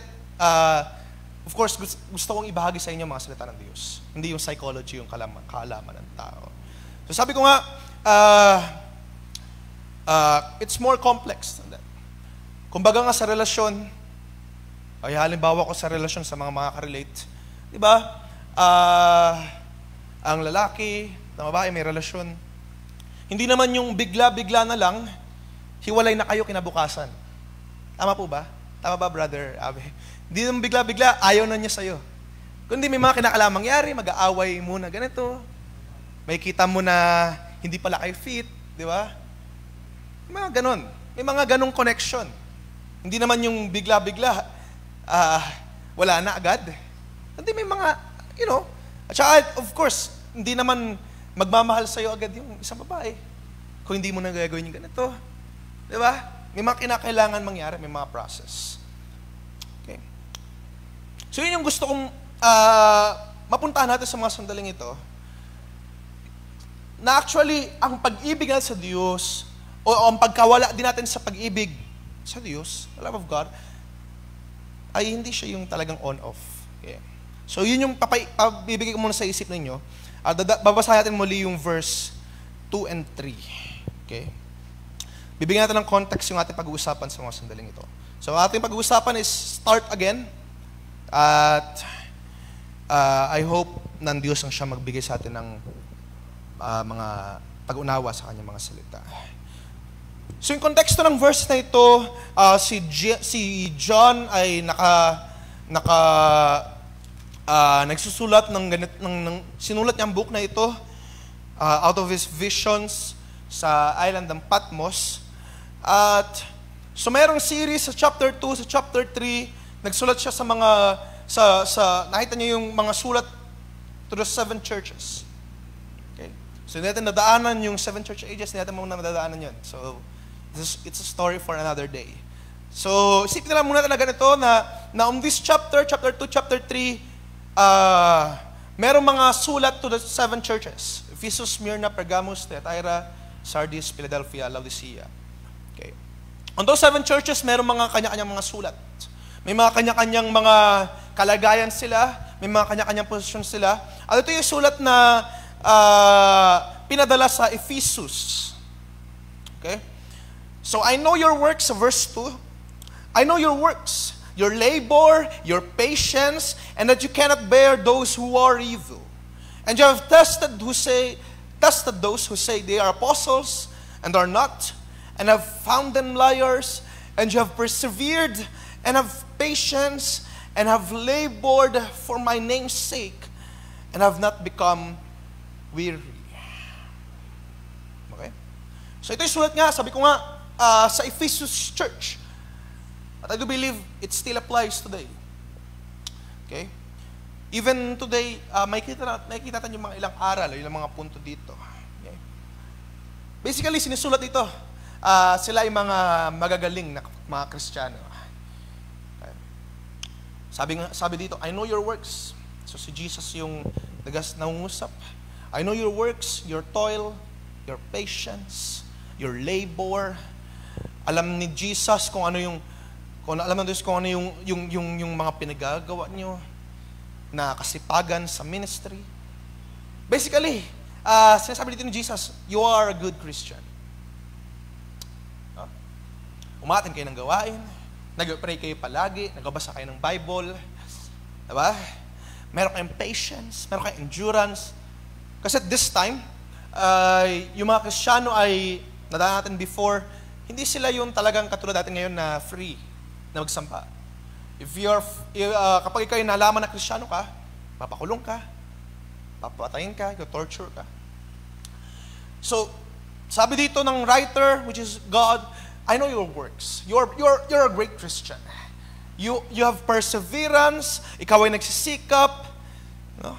of course, gusto kong ibahagi sa inyo mga salita ng Diyos. Hindi yung psychology, yung kaalaman ng tao. So sabi ko nga, it's more complex than that. Kumbaga nga sa relasyon, ay halimbawa ko sa relasyon sa mga makaka-relate, di ba? Ang lalaki, na babae may relasyon, hindi naman yung bigla-bigla na lang, hiwalay na kayo kinabukasan. Tama po ba? Tama ba, Brother Abe? Hindi naman bigla-bigla, ayaw na niya sa'yo. Kundi may mga kinakailangang mangyari, mag-aaway muna ganito, may kita mo na hindi pala kayo fit, di ba? May mga ganon. May mga ganong connection. Hindi naman yung bigla-bigla, wala na agad. Hindi may mga, at saka, of course, hindi naman magmamahal sa'yo agad yung isang babae. Kung hindi mo na gagawin yung ganito. Di ba? May mga kinakailangan mangyari, may mga process. Okay. So yun yung gusto kong mapuntahan natin sa mga sandaling ito. Na actually, ang pag-ibig natin sa Diyos, o ang pagkawala din natin sa pag-ibig sa Diyos, the love of God, ay hindi siya yung talagang on-off. Okay. So yun yung bibigay ko muna sa isip ninyo. Babasahin natin muli yung verse 2 and 3. Okay? Bibigyan natin ng context yung ating pag-uusapan sa mga sandaling ito. So ating pag-uusapan is start again. At I hope ng Diyos ang siya magbigay sa atin ng mga pag-unawa sa kanyang mga salita. So yung konteksto ng verse na ito, si John ay nagsusulat sinulat niya ang book na ito out of his visions sa island ng Patmos. At so mayroong series sa chapter 2, sa chapter 3, nagsulat siya sa mga nakita niyo yung mga sulat to the 7 churches. Okay? So hindi natin nadaanan yung 7 church ages, hindi natin muna nadaanan yun. So it's a story for another day. So isipin na lang muna talaga nito na on this chapter 2, chapter 3, merong mga sulat to the 7 churches. Ephesus, Smyrna, Pergamos, Thyatira, Sardis, Philadelphia, Laodicea. Okay. On those 7 churches, merong mga kanya-kanyang mga sulat. May mga kanya-kanyang mga kalagayan sila, may mga kanya-kanyang posisyon sila. At ito yung sulat na pinadala sa Ephesus. Okay? So, I know your works, verse 2. I know your works, your labor, your patience, and that you cannot bear those who are evil. And you have tested those who say they are apostles and are not, and have found them liars, and you have persevered and have patience and have labored for my name's sake and have not become weary. Okay? So ito yung sulat nga, sabi ko nga, sa Ephesus Church. At I do believe it still applies today. Okay? Even today, makikita natin yung mga ilang aral, yung mga punto dito. Okay? Basically, sinusulat dito, sila ay mga magagaling na mga Kristiyano. Okay? Sabi dito, I know your works. So si Jesus yung nangungusap. I know your works, your toil, your patience, your labor. Alam ni Jesus kung ano yung mga pinagagawa niyo na kasipagan sa ministry. Basically, sinasabi dito ni Jesus, you are a good Christian. Umaten kayo ng gawain, nag-pray kayo palagi, nagbabasa kayo ng Bible, diba? Meron kayong patience, meron kayong endurance. Kasi at this time, yung mga Kristiyano ay, nadaan natin before, hindi sila yung talagang katulad natin ngayon na free na magsampa. Kapag ikaw yung nalaman na Kristiyano ka, papakulong ka, papatayin ka, torture ka. So, sabi dito ng writer, which is God, I know your works. You're a great Christian. You have perseverance. Ikaw ay nagsisikap. No?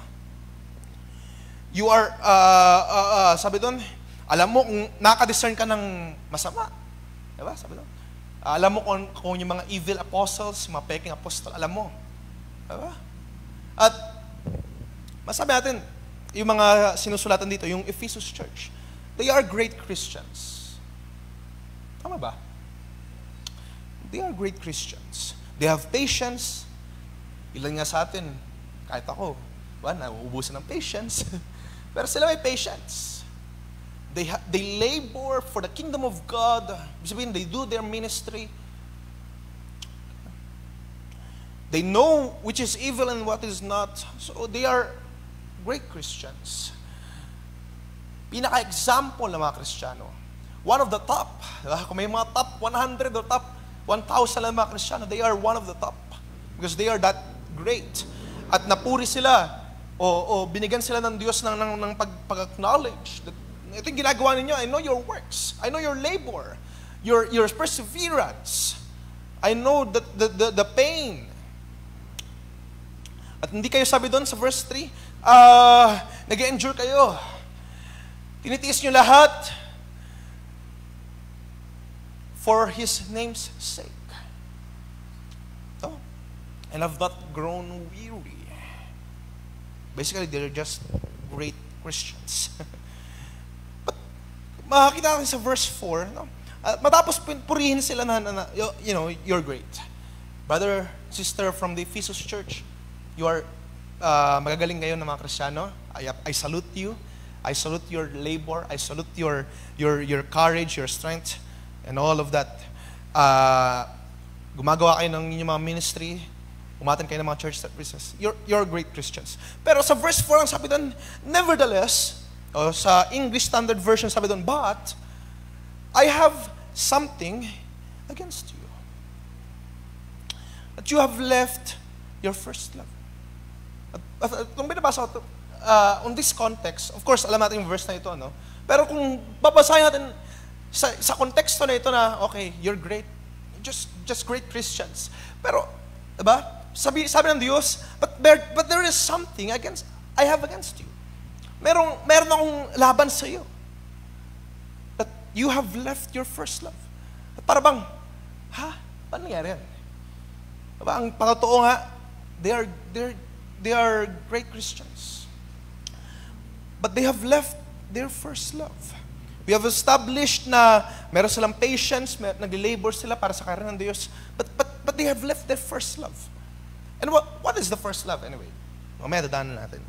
You are, sabi doon, alam mo kung nakadiscern ka ng masama. Diba? Sabi doon. Alam mo kung yung mga evil apostles, mga peking apostol, alam mo. Diba? At masabi natin, yung mga sinusulatan dito, yung Ephesus Church, they are great Christians. Tama ba? They are great Christians. They have patience. Ilan nga sa atin, kahit ako, nauubusan ng patience. Pero sila may patience. They labor for the kingdom of God. Sabihin, they do their ministry. They know which is evil and what is not. So they are great Christians. Pinaka-example ng mga Kristiyano. One of the top. Kung may mga top 100 or top 1,000 ng mga Kristiyano, they are one of the top. Because they are that great. At napuri sila o binigyan sila ng Diyos ng pag-acknowledge. Ito yung ginagawa ninyo. I know your works. I know your labor. Your perseverance. I know the pain. At hindi kayo sabi doon sa verse 3, nag-endure kayo. Tinitiis nyo lahat for His name's sake. No? And have not grown weary. Basically, they're just great Christians. But makakita natin sa verse 4, no? Matapos purihin sila na you're great. Brother, sister from the Ephesus Church, you are magagaling ngayon ng mga Kristiyano. I salute you. I salute your labor. I salute your courage, your strength, and all of that. Gumagawa kayo ng inyong mga ministry. Umaten kayo ng mga church services. You're great Christians. Pero sa verse 4, ang sabi doon, nevertheless, sa English Standard Version, sabi doon, but I have something against you. That you have left your first love. At kung binabasa ko ito, on this context, of course, alam natin yung verse na ito, no? Pero kung babasahin natin sa konteksto na ito na, okay, you're great, just great Christians. Pero, diba? Sabi ng Diyos, but there is something I have against you. Meron akong laban sa iyo. That you have left your first love. At para bang, paano nangyari yan? Diba? Ang pangtotoo nga, they are great Christians. But they have left their first love. We have established na meron silang patience, nag-labor sila para sa karya ng Diyos, but they have left their first love. And what is the first love anyway? Mamaya dadaanan natin.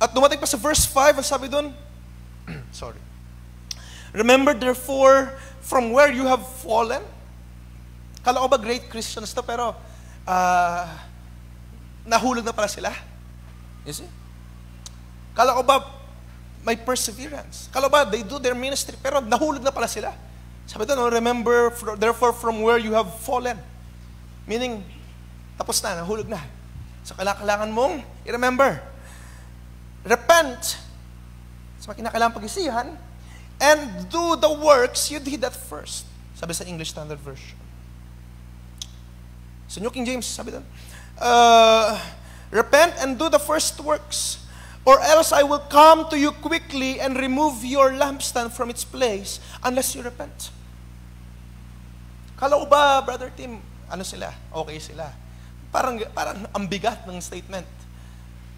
At dumating pa sa verse 5, ang sabi doon, sorry. Remember therefore from where you have fallen. Kala ko ba great Christians to, pero nahulog na pala sila? You see? Kala ko ba may perseverance? Kala ko ba they do their ministry, pero nahulog na pala sila? Sabi doon, remember therefore from where you have fallen. Meaning, tapos na, nahulog na. So kailangan mong i-remember. Repent. So kinakailangan pag-isihan and do the works you did at first. Sabi sa English Standard Version. Sa New King James, sabi doon, repent and do the first works, or else I will come to you quickly and remove your lampstand from its place unless you repent. Kala ko ba, Brother Tim, ano sila? Okay sila. Parang ang bigat ng statement.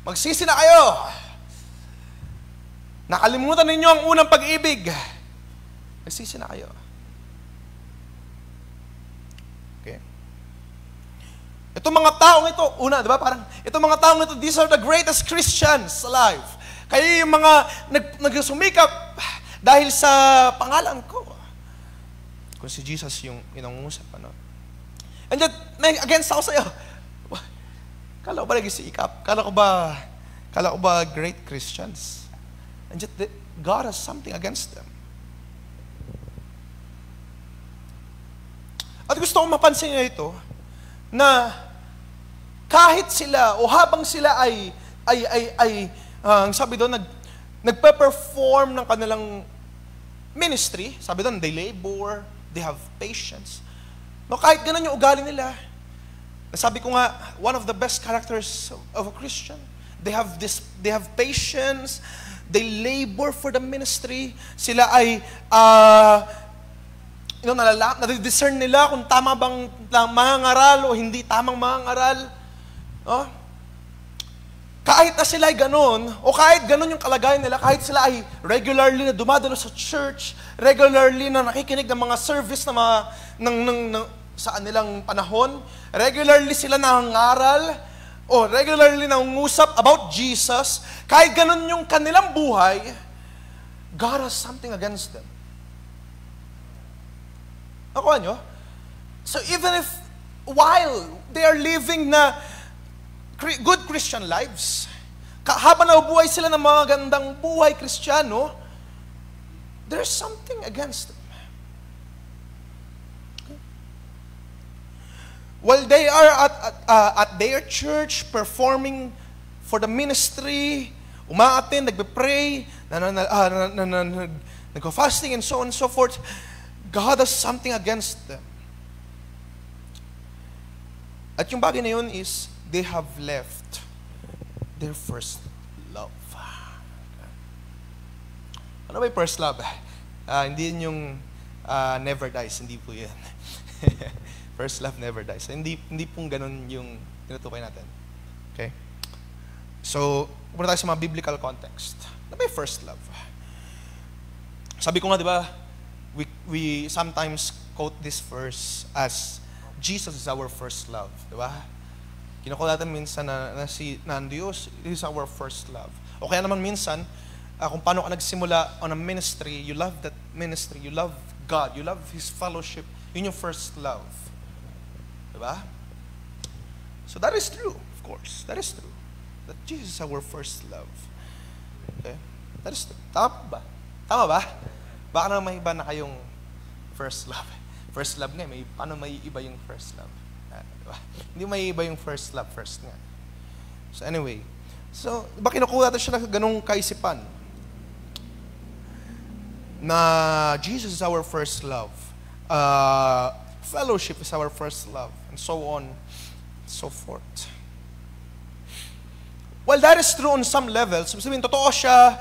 Magsisi na kayo. Nakalimutan ninyo ang unang pag-ibig. Magsisi na kayo. Okay. Itong mga taong ito, una, di ba? Parang, itong mga taong ito, these are the greatest Christians alive. Kayo yung mga nagsumikap dahil sa pangalan ko. Kung si Jesus yung inangusap, ano? And yet, may against ako sa'yo. Kala ko ba nag-isikap? Kala ko ba great Christians? And yet, God has something against them. At gusto kong mapansin nyo ito, na kahit sila, o habang sila sabi doon, nagpe-perform ng kanilang ministry, sabi doon, they labor, they have patience. No, kahit ganun yung ugali nila, nasabi ko nga, one of the best characters of a Christian, they have patience, they labor for the ministry, sila ay, nadidiscern nila kung tama bang mangangaral o hindi tamang mangangaral. No? Kahit na sila ay ganun, o kahit ganun yung kalagayan nila, kahit sila ay regularly na dumadalo sa church, regularly na nakikinig ng mga service na sa kanilang panahon, regularly sila nangangaral, o regularly nangungusap about Jesus, kahit ganun yung kanilang buhay, God has something against them. Nakuha nyo? So even if, while they are living na good Christian lives, habang nabubuhay sila ng mga gandang buhay Kristiyano, there's something against them. Okay. While they are at their church, performing for the ministry, umaattend, nagbe-pray, nagko-fasting and so on and so forth, God has something against them. At yung bagay na yun is, they have left their first love. Ano ba yung first love? Hindi yun yung never dies. Hindi po yun. First love never dies. Hindi pong ganun yung tinutukoy natin. Okay? So, pupunta tayo sa mga biblical context. Ano ba yung first love? Sabi ko nga, di ba, we sometimes quote this verse as Jesus is our first love. Di ba? Kinukul natin minsan na ang Diyos is our first love. O kaya naman minsan, kung paano ka nagsimula on a ministry, you love that ministry, you love God, you love His fellowship, yun yung first love. Diba? So that is true, of course. That is true. That Jesus is our first love. Okay? That is true. Tama ba? Tama ba? Baka na may iba na kayong first love. First love nga, paano may iba yung first love? Diba? Hindi may iba yung first love, first nga. So anyway, so diba kinukuha natin siya na ganung kaisipan na Jesus is our first love, fellowship is our first love, and so on and so forth. Well, that is true on some levels. Sabihin, totoo siya,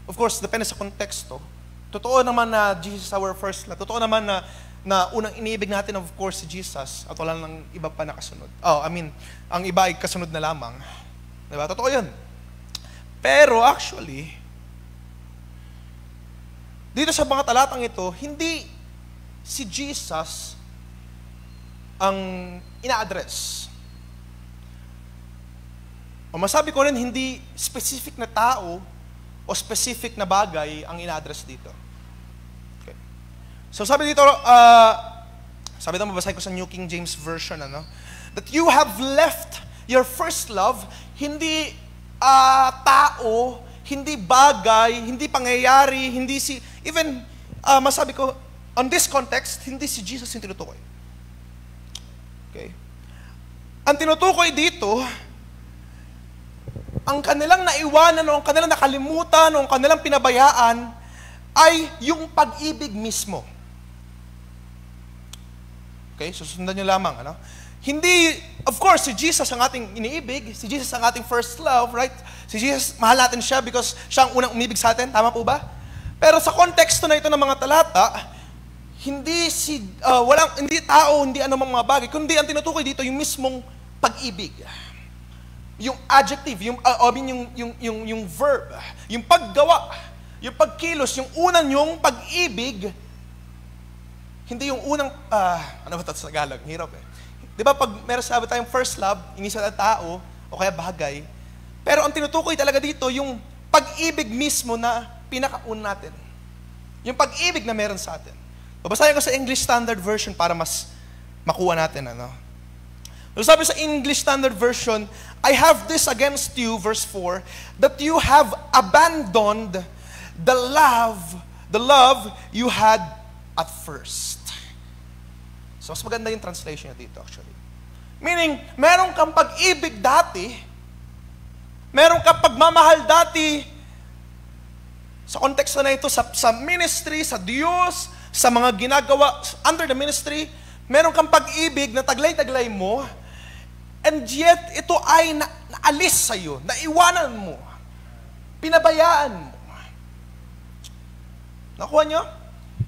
of course, depende sa konteksto. Totoo naman na Jesus is our first love. Totoo naman na unang iniibig natin, of course, si Jesus at wala nang iba pa na kasunod. Ang iba ay kasunod na lamang. Diba? Totoo yun. Pero actually, dito sa mga talatang ito, hindi si Jesus ang ina-address. O masabi ko rin, hindi specific na tao o specific na bagay ang ina-address dito. Okay. So sabi dito, mabasahin ko sa New King James Version, that you have left your first love, hindi tao, hindi bagay, hindi pangyayari, hindi masabi ko, on this context, hindi si Jesus yung tinutukoy. Okay. Ang tinutukoy dito, ang kanilang naiwanan o ang kanilang nakalimutan o ang kanilang pinabayaan ay yung pag-ibig mismo. Okay, susundan nyo lamang, ano? Hindi, of course, si Jesus ang ating iniibig, si Jesus ang ating first love, right? Si Jesus, mahal natin siya because siya ang unang umibig sa atin, tama po ba? Pero sa konteksto na ito ng mga talata, hindi tao, hindi anumang mga bagay, kundi ang tinutukoy dito yung mismong pag-ibig. Yung adjective, yung verb, yung paggawa, yung pagkilos, yung unang yung pag-ibig, hindi yung unang, ano ba ito sa Tagalog? Hirap eh. Di ba pag meron sabi tayong first love, inisa ng tao, o kaya bagay, pero ang tinutukoy talaga dito, yung pag-ibig mismo na pinakauna natin. Yung pag-ibig na meron sa atin. Babasahin ko sa English Standard Version para mas makuha natin, ano? So sabi sa English Standard Version, I have this against you, verse 4, that you have abandoned the love you had at first. So mas maganda yung translation niya dito actually. Meaning, meron kang pag-ibig dati, meron kang pagmamahal dati, sa konteksto na ito, sa ministry, sa Diyos, sa mga ginagawa, under the ministry, meron kang pag-ibig na taglay-taglay mo, and yet, ito ay naalis sa'yo, naiwanan mo, pinabayaan mo. Nakuha nyo?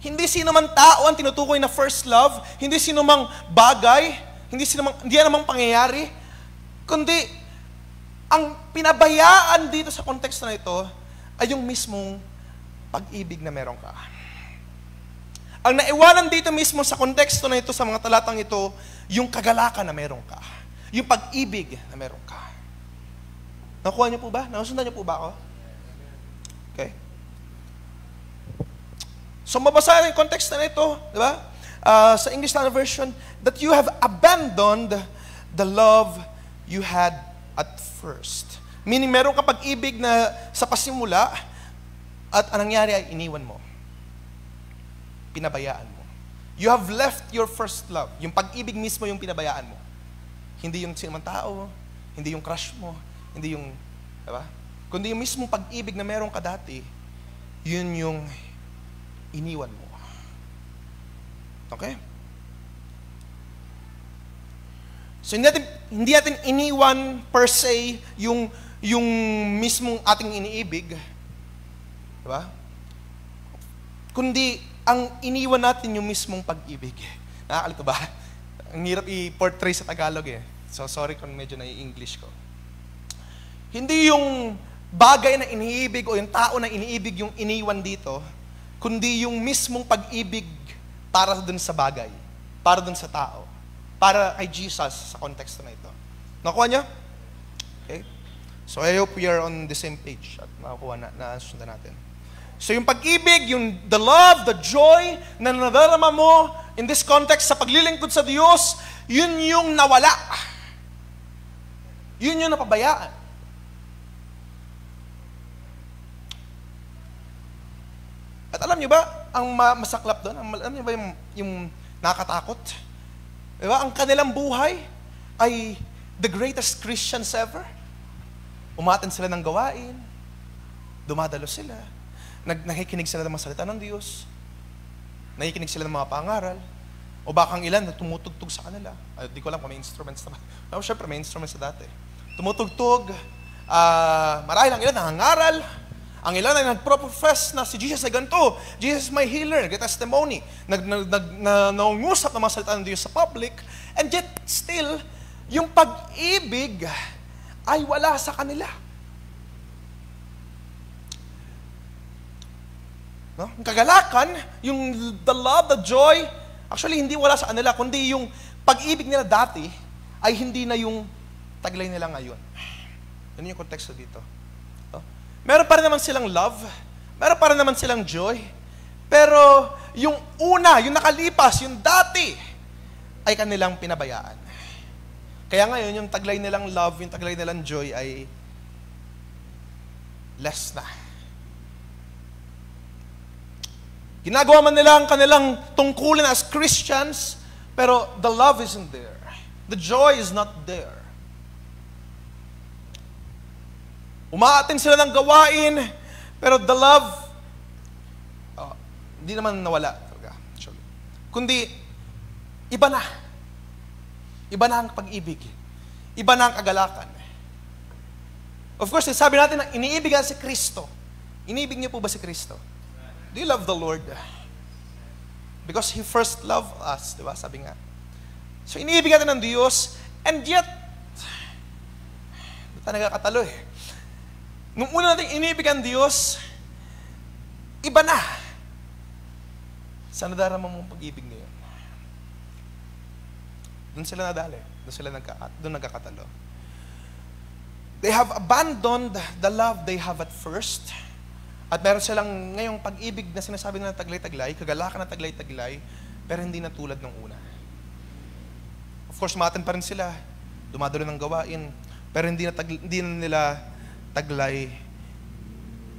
Hindi sino man tao ang tinutukoy na first love, hindi sino mang bagay, hindi namang pangyayari, kundi ang pinabayaan dito sa konteksto na ito ay yung mismong pag-ibig na meron ka. Ang naiwanan dito mismo sa konteksto na ito, sa mga talatang ito, yung kagalakan na meron ka. Yung pag-ibig na meron ka. Nakuha niyo po ba? Nasundan niyo po ba ako? Okay. So, mabasa yung konteksto na ito, di ba? Sa English Standard Version, that you have abandoned the love you had at first. Meaning, meron ka pag-ibig na sa pasimula, at anong nangyari ay iniwan mo. Pinabayaan mo. You have left your first love. Yung pag-ibig mismo yung pinabayaan mo. Hindi yung sinumang tao, hindi yung crush mo, hindi yung, diba? Kundi yung mismong pag-ibig na meron ka dati, yun yung iniwan mo. Okay? So, hindi natin iniwan per se yung mismong ating iniibig, diba? Kundi, ang iniwan natin yung mismong pag-ibig. Nakakalito ba? Ang hirap i-portray sa Tagalog eh. So, sorry kung medyo na-i-English ko. Hindi yung bagay na iniibig o yung tao na iniibig yung iniwan dito, kundi yung mismong pag-ibig para dun sa bagay, para dun sa tao, para kay Jesus sa konteksto na ito. Nakuha niyo? Okay? So, I hope we are on the same page at nakakuha na sundan natin. So, yung pag-ibig, yung the love, the joy na nadarama mo in this context sa paglilingkod sa Diyos, yun yung nawala. Yun yung napabayaan. At alam niyo ba, ang masaklap doon, alam niyo ba yung nakakatakot? Diba? Ang kanilang buhay ay the greatest Christians ever. Umaten sila ng gawain, dumadalo sila, nakikinig sila ng mga salita ng Diyos, nakikinig sila ng mga pangaral, o baka ang ilan na tumutugtog sa kanila. Di ko alam kung may instruments naman. No, syempre may instruments na dati. Tumutugtog, marahil ang ilan nangangaral, ang ilan ay nagpro-profess na si Jesus ay ganito, Jesus is my healer, nag-testimony, nangungusap ng mga salita ng Diyos sa public, and yet still, yung pag-ibig ay wala sa kanila. No? Yung kagalakan, yung the love, the joy, actually hindi wala sa kanila, kundi yung pag-ibig nila dati ay hindi na yung taglay nila ngayon. Yun yung konteksto dito. No? Meron pa rin naman silang love, meron pa rin naman silang joy, pero yung una, yung nakalipas, yung dati, ay kanilang pinabayaan. Kaya ngayon, yung taglay nilang love, yung taglay nilang joy ay less na. Ginagawa man nila ang kanilang tungkulin as Christians, pero the love isn't there. The joy is not there. Umaatin sila ng gawain, pero the love, Hindi naman nawala talaga, actually. Kundi, iba na. Iba na ang pag-ibig. Iba na ang kagalakan. Of course, sabi natin na iniibig si Kristo. Iniibig niyo po ba si Kristo? Do you love the Lord? Because He first loved us, di ba? Sabi nga. So, iniibig natin ng Diyos, and yet, hindi tayo nagkakatalo eh. Nung una natin iniibig ang Diyos, iba na. Saan nadarama mong pag-ibig ngayon? Doon sila nadali. Doon nagkakatalo. They have abandoned the love they have at first. At meron silang ngayong pag-ibig na sinasabi na taglay-taglay, kagalakan na taglay-taglay, pero hindi na tulad ng una. Of course, matan pa rin sila. Dumadalo ng gawain. Pero hindi na nila taglay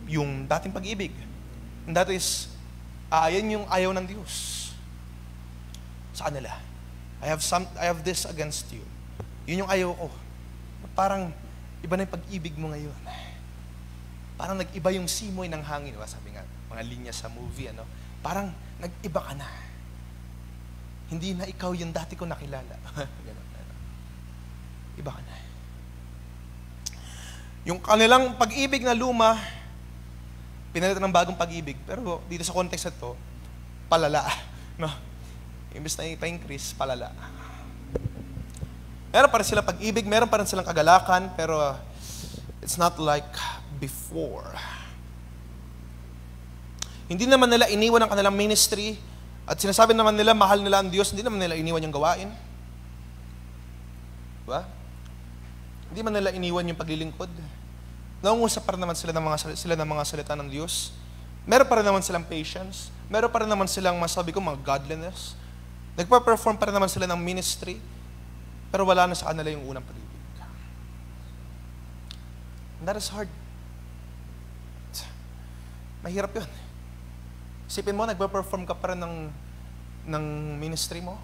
yung dating pag-ibig. And that is, ayan yung ayaw ng Diyos sa kanila. I have this against you. Yun yung ayaw ko. Parang iba na yung pag-ibig mo ngayon. Parang nag-iba yung simoy ng hangin. Diba? Sabi nga, mga linya sa movie, ano? Parang nag-iba ka na. Hindi na ikaw yung dati ko nakilala. Ganun, ano? Iba ka na. Yung kanilang pag-ibig na luma, pinalitan ng bagong pag-ibig. Pero dito sa context na to, palala. No? Imbes na ipa-increase, palala. Meron pa rin silang pag-ibig, meron pa rin silang kagalakan, pero it's not like before. Hindi naman nila iniwan ang kanilang ministry, at sinasabi naman nila, mahal nila ang Diyos, hindi naman nila iniwan yung gawain. Diba? Hindi man nila iniwan yung paglilingkod. Nangungusap pa rin naman sila ng mga salita ng Diyos. Meron pa rin naman silang patience. Meron pa rin naman silang, masabi ko, mga godliness. Nagpa-perform pa rin naman sila ng ministry. Pero wala na sa kanila yung unang pag-ibig. And that is hard. Mahirap yun. Isipin mo, nagpa-perform ka pa rin ng ministry mo.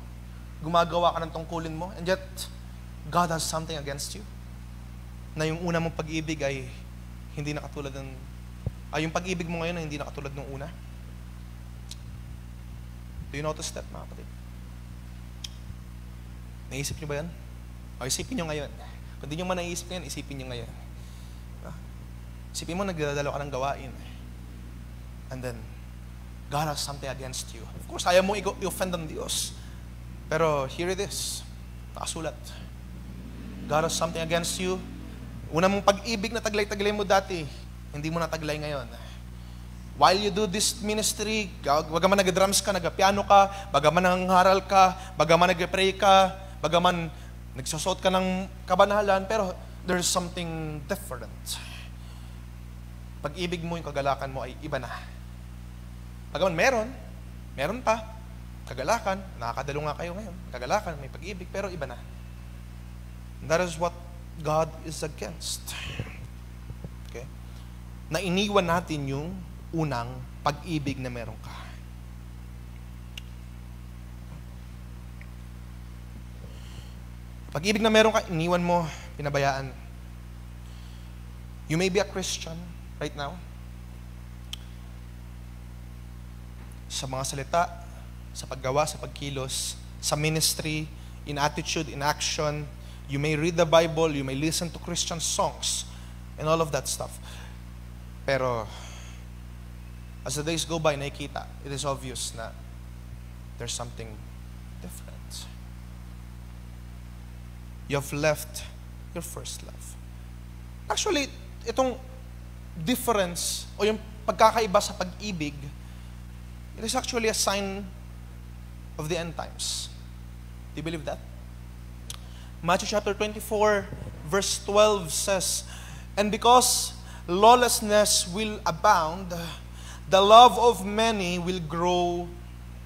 Gumagawa ka ng tungkulin mo. And yet, God has something against you. Na yung una mong pag-ibig ay hindi na katulad ng... yung pag-ibig mo ngayon ay hindi na katulad ng una. Do you notice that, mga kapatid? Naisip niyo ba yan? O isipin niyo ngayon. Kung di niyo man naisip ngayon, isipin niyo ngayon. Isipin mo, nagdadalo ka ng gawain. And then, God has something against you. Of course, ayaw mo i-offend ang Diyos. Pero here it is. Nakasulat. God has something against you. Una mong pag-ibig na taglay-taglay mo dati, hindi mo na taglay ngayon. While you do this ministry, bagaman nag-drums ka, nag-piano ka, bagaman nangharal ka, bagaman nag-pray ka, bagaman nagsusot ka ng kabanalan, pero there's something different. Pag-ibig mo, yung kagalakan mo ay iba na. Bagaman meron pa, kagalakan, nakakadalo nga kayo ngayon, kagalakan, may pag-ibig, pero iba na. And that is what God is against. Okay? Na iniwan natin yung unang pag-ibig na meron ka. Pag-ibig na meron ka, iniwan mo, pinabayaan. You may be a Christian right now. Sa mga salita, sa paggawa, sa pagkilos, sa ministry, in attitude, in action. You may read the Bible, you may listen to Christian songs, and all of that stuff. Pero, as the days go by, nakikita, it is obvious na there's something different. You have left your first love. Actually, itong difference, o yung pagkakaiba sa pag-ibig, it is actually a sign of the end times. Do you believe that? Matthew chapter 24, verse 12 says, "And because lawlessness will abound, the love of many will grow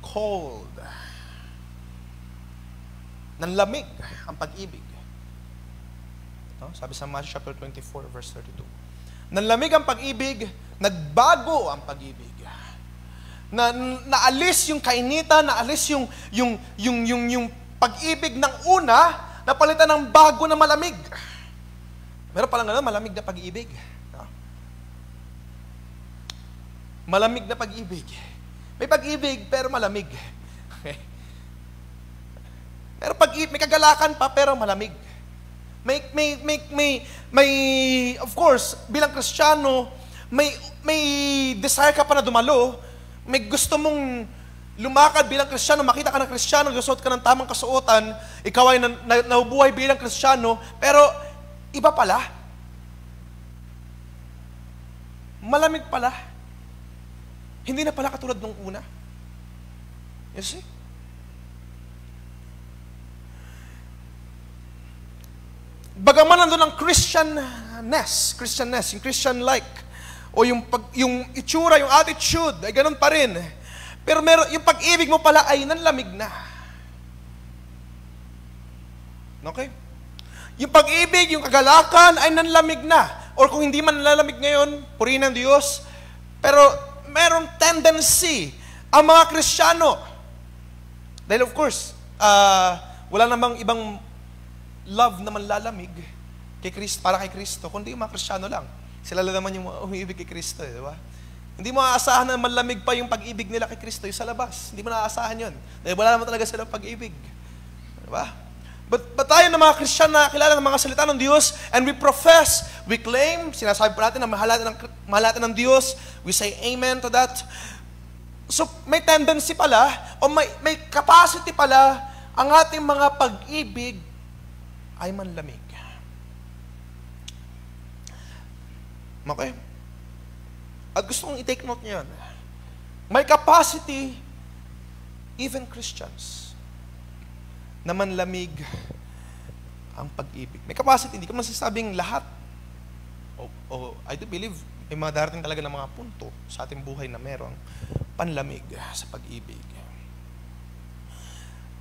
cold." Nanlamig ang pag-ibig. No? Sabi sa Matthew chapter 24, verse 32. Nanlamig ang pag-ibig, nagbago ang pag-ibig. Naalis yung kainitan, naalis yung pag-ibig ng una, napalitan ng bago na malamig. Meron palang malamig na pag-ibig. No? Malamig na pag-ibig. May pag-ibig, pero malamig. Okay? Pero may kagalakan pa, pero malamig. Of course, bilang Kristiyano, may desire ka pa na dumalo, may gusto mong lumakad bilang Kristiyano, makita ka ng Kristiyano, gusto ka ng tamang kasuotan, ikaw ay nabubuhay bilang Kristiyano, pero iba pala. Malamig pala. Hindi na pala katulad nung una. You see? Bagaman nandun ang Christianness, yung Christian-like, o yung itsura, yung attitude, ay ganun pa rin. Pero yung pag-ibig mo pala ay nanlamig na. Okay? Yung pag-ibig, yung kagalakan ay nanlamig na. Or kung hindi man nanlalamig ngayon, purihin ng Diyos, pero merong tendency ang mga Kristiyano. Dahil of course, wala namang ibang love na manlalamig para kay Kristo, kundi yung mga Kristiyano lang. Sila lang naman yung umiibig kay Kristo, di ba? Hindi mo aasahan na manlamig pa yung pag-ibig nila kay Kristo, yung sa labas. Hindi mo naaasahan yun. Dahil wala naman talaga silang pag-ibig. Di ba? But tayo na mga Kristiyano na kilala ng mga salita ng Diyos, and we profess, we claim, sinasabi pa natin na mahal natin ng Diyos, we say amen to that. So, may tendency pala, o may capacity pala, ang ating mga pag-ibig ay manlamig. Okay? At gusto kong i-take note niyan. May capacity, even Christians, na manlamig ang pag-ibig. May capacity, hindi ko masasabing lahat. I do believe, may mga darating talaga ng mga punto sa ating buhay na merong panlamig sa pag-ibig.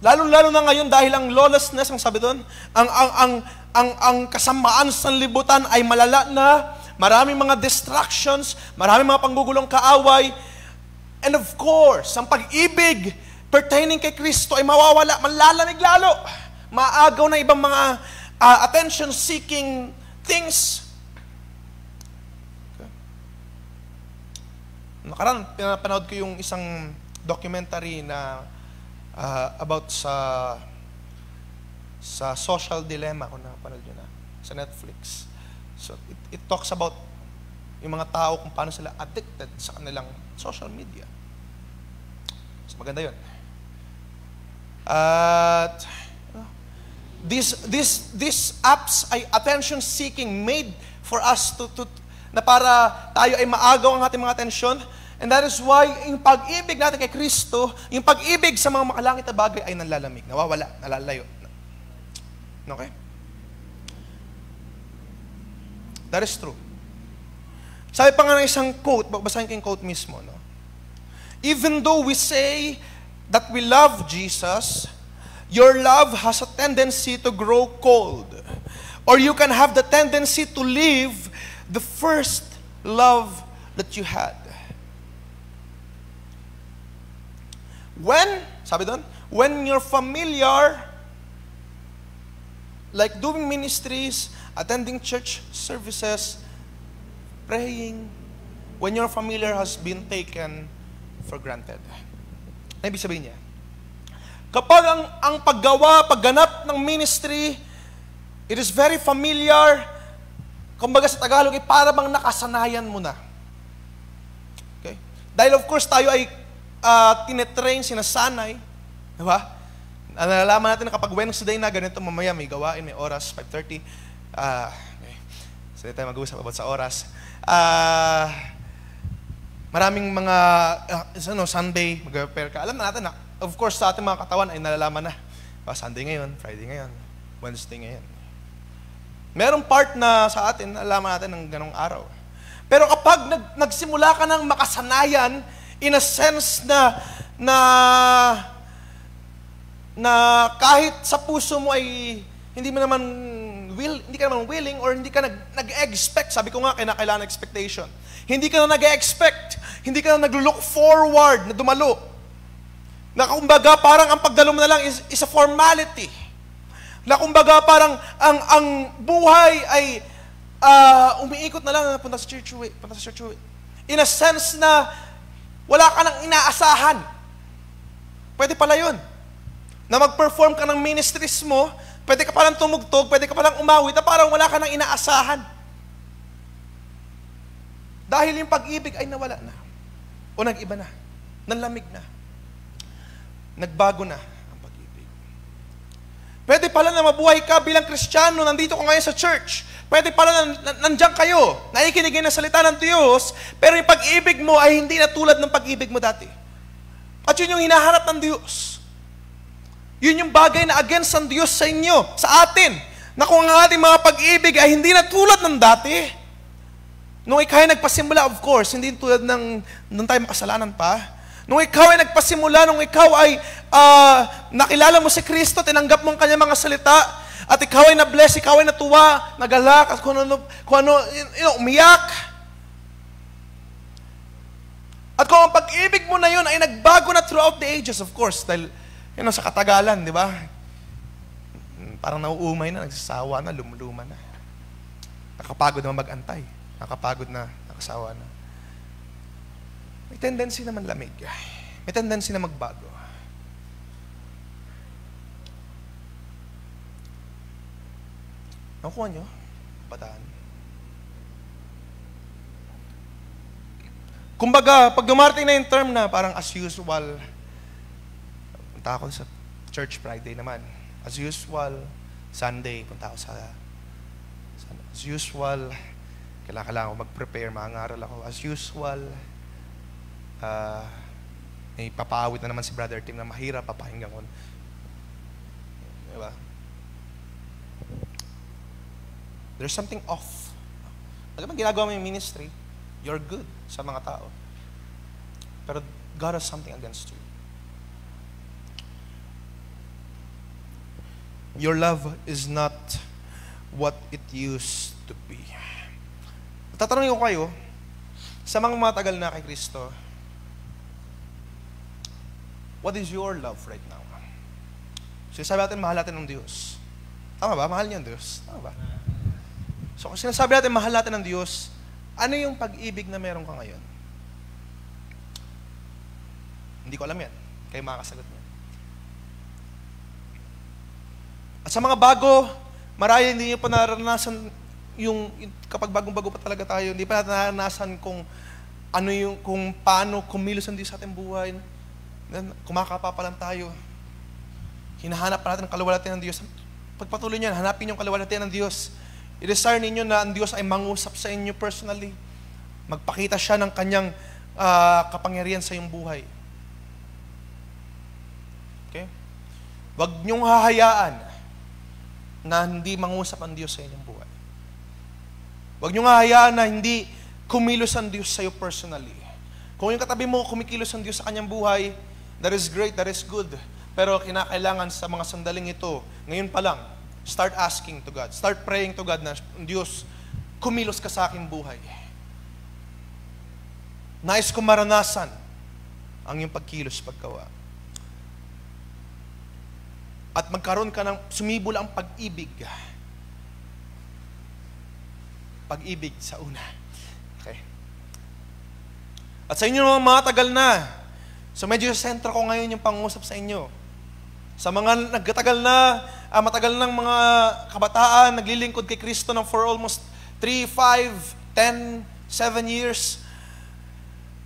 Lalo-lalo na ngayon dahil ang lawlessness, ang sabi doon, ang kasamaan sa libutan ay malala na, maraming mga distractions, maraming mga panggugulong kaaway, and of course, ang pag-ibig pertaining kay Kristo ay mawawala, manlalamig lalo. Maagaw na ibang mga attention-seeking things. Okay. Nakaraan, pinapanood ko yung isang documentary na about sa social dilemma, kung napanood nyo na, sa Netflix. So, it talks about yung mga tao kung paano sila addicted sa kanilang social media. So, maganda yun. At these apps ay attention-seeking, made for us na para tayo ay maagaw ang ating mga atensyon. And that is why, yung pag-ibig natin kay Kristo, yung pag-ibig sa mga makalangit na bagay ay nanlalamig, nawawala, nalalayo. Okay? That is true. Sabi pa nga ng isang quote, basahin ko yung quote mismo, no? Even though we say that we love Jesus, your love has a tendency to grow cold. Or you can have the tendency to leave the first love that you had. Sabi doon, when you're familiar, like doing ministries, attending church services, praying, when your familiar has been taken for granted. Ano ibig sabihin niya? Kapag ang pagganap ng ministry, it is very familiar, kumbaga sa Tagalog, para bang nakasanayan mo na. Okay? Dahil of course, tayo ay tinetrain, sinasanay, di ba? Nalalaman natin na kapag Wednesday na ganito, mamaya may gawain, may oras, 5:30. Okay. So, tayo mag-uusap about sa oras. Maraming mga, Sunday, mag-prepare ka. Alam na natin na, of course, sa ating mga katawan ay nalalaman na. Sunday ngayon, Friday ngayon, Wednesday ngayon. Merong part na sa atin, nalalaman natin ng ganong araw. Pero kapag nagsimula ka ng makasanayan, in a sense na kahit sa puso mo ay hindi ka naman willing or hindi ka nag-expect. Sabi ko nga, kailangan expectation. Hindi ka na nag-expect. Hindi ka na nag-look forward na dumalo. Na kumbaga parang ang pagdalo mo na lang is a formality. Na kumbaga parang ang buhay ay umiikot na lang, punta sa church. In a sense na Wala ka nang inaasahan. Pwede pala yun. Na mag-perform ka ng ministries mo, pwede ka palang tumugtog, pwede ka palang umawit, na parang wala ka nang inaasahan. Dahil yung pag-ibig ay nawala na. O nag-iba na. Nanlamig na. Nagbago na ang pag-ibig. Pwede pala na mabuhay ka bilang Kristiyano, nandito ka ngayon sa church. Pwede pala na nandiyan kayo, nakikinig ng salita ng Diyos, pero yung pag-ibig mo ay hindi na tulad ng pag-ibig mo dati. At yun yung hinahanap ng Diyos. Yun yung bagay na against ng Diyos sa inyo, sa atin, na kung ang ating mga pag-ibig ay hindi na tulad ng dati. Nung ikaw ay nagpasimula, of course, hindi tulad nung tayo makasalanan pa. Nung ikaw ay nagpasimula, nung ikaw ay nakilala mo si Kristo, tinanggap mo ang kanyang mga salita, at ikaw ay na-bless, ikaw ay natuwa, nagalak, at kung ano, umiyak. At kung ang pag-ibig mo na yun ay nagbago na throughout the ages, of course, dahil sa katagalan, di ba? Parang nauumay na, nagsasawa na, lumuluma na. Nakapagod naman mag-antay. Nakapagod na, nakasawa na. May tendency na manlamig. May tendency na magbago. Nakuha nyo? Bataan. Kumbaga, pag dumarating na yung term na parang as usual, punta ako sa church Friday naman. As usual, Sunday, punta ako sa as usual, kailangan ko mag-prepare, mangaral ako. As usual, may papaawit na naman si Brother Tim na mahirap, papahinggan ko. Diba? There's something off. Alam mo, ginagawa mo yung ministry, you're good sa mga tao. Pero God has something against you. Your love is not what it used to be. Tatanungin ko kayo, sa mga matagal na kay Kristo, what is your love right now? Sinasabi natin, mahal natin ng Diyos. Tama ba? Mahal niyo ang Diyos. Tama ba? So, kung sinasabi natin, mahal natin ng Diyos, ano yung pag-ibig na meron ka ngayon? Hindi ko alam yan. Kayo makakasagot niyan. At sa mga bago, marahil hindi nyo pa naranasan yung kapag bagong-bago pa talaga tayo, hindi pa natin naranasan kung ano yung, kung paano kumilos ang Diyos sa ating buhay. Kumakapa pa lang tayo. Hinahanap pa natin ang kaluwalhatian ng Diyos. Pagpatuloy niyan, hanapin yung kaluwalhatian ng Diyos. I-desire ninyo na ang Diyos ay mangusap sa inyo personally. Magpakita siya ng kanyang kapangyarihan sa iyong buhay. Okay? Huwag niyong hahayaan na hindi mangusap ang Diyos sa inyong buhay. Huwag niyong hahayaan na hindi kumilos ang Diyos sa iyo personally. Kung yung katabi mo, kumikilos ang Diyos sa kanyang buhay, that is great, that is good. Pero kinakailangan sa mga sandaling ito, ngayon pa lang, start asking to God. Start praying to God na, Diyos, kumilos ka sa aking buhay. Nais ko maranasan ang iyong pagkilos, paggawa. At magkaroon ka ng sumibol ang pag-ibig. Pag-ibig sa una. Okay. At sa inyo mga matagal na, so medyo sa sentro ko ngayon yung pangusap sa inyo. Sa mga nagkatagal na, matagal ng mga kabataan, naglilingkod kay Kristo ng for almost 3, 5, 10, 7 years,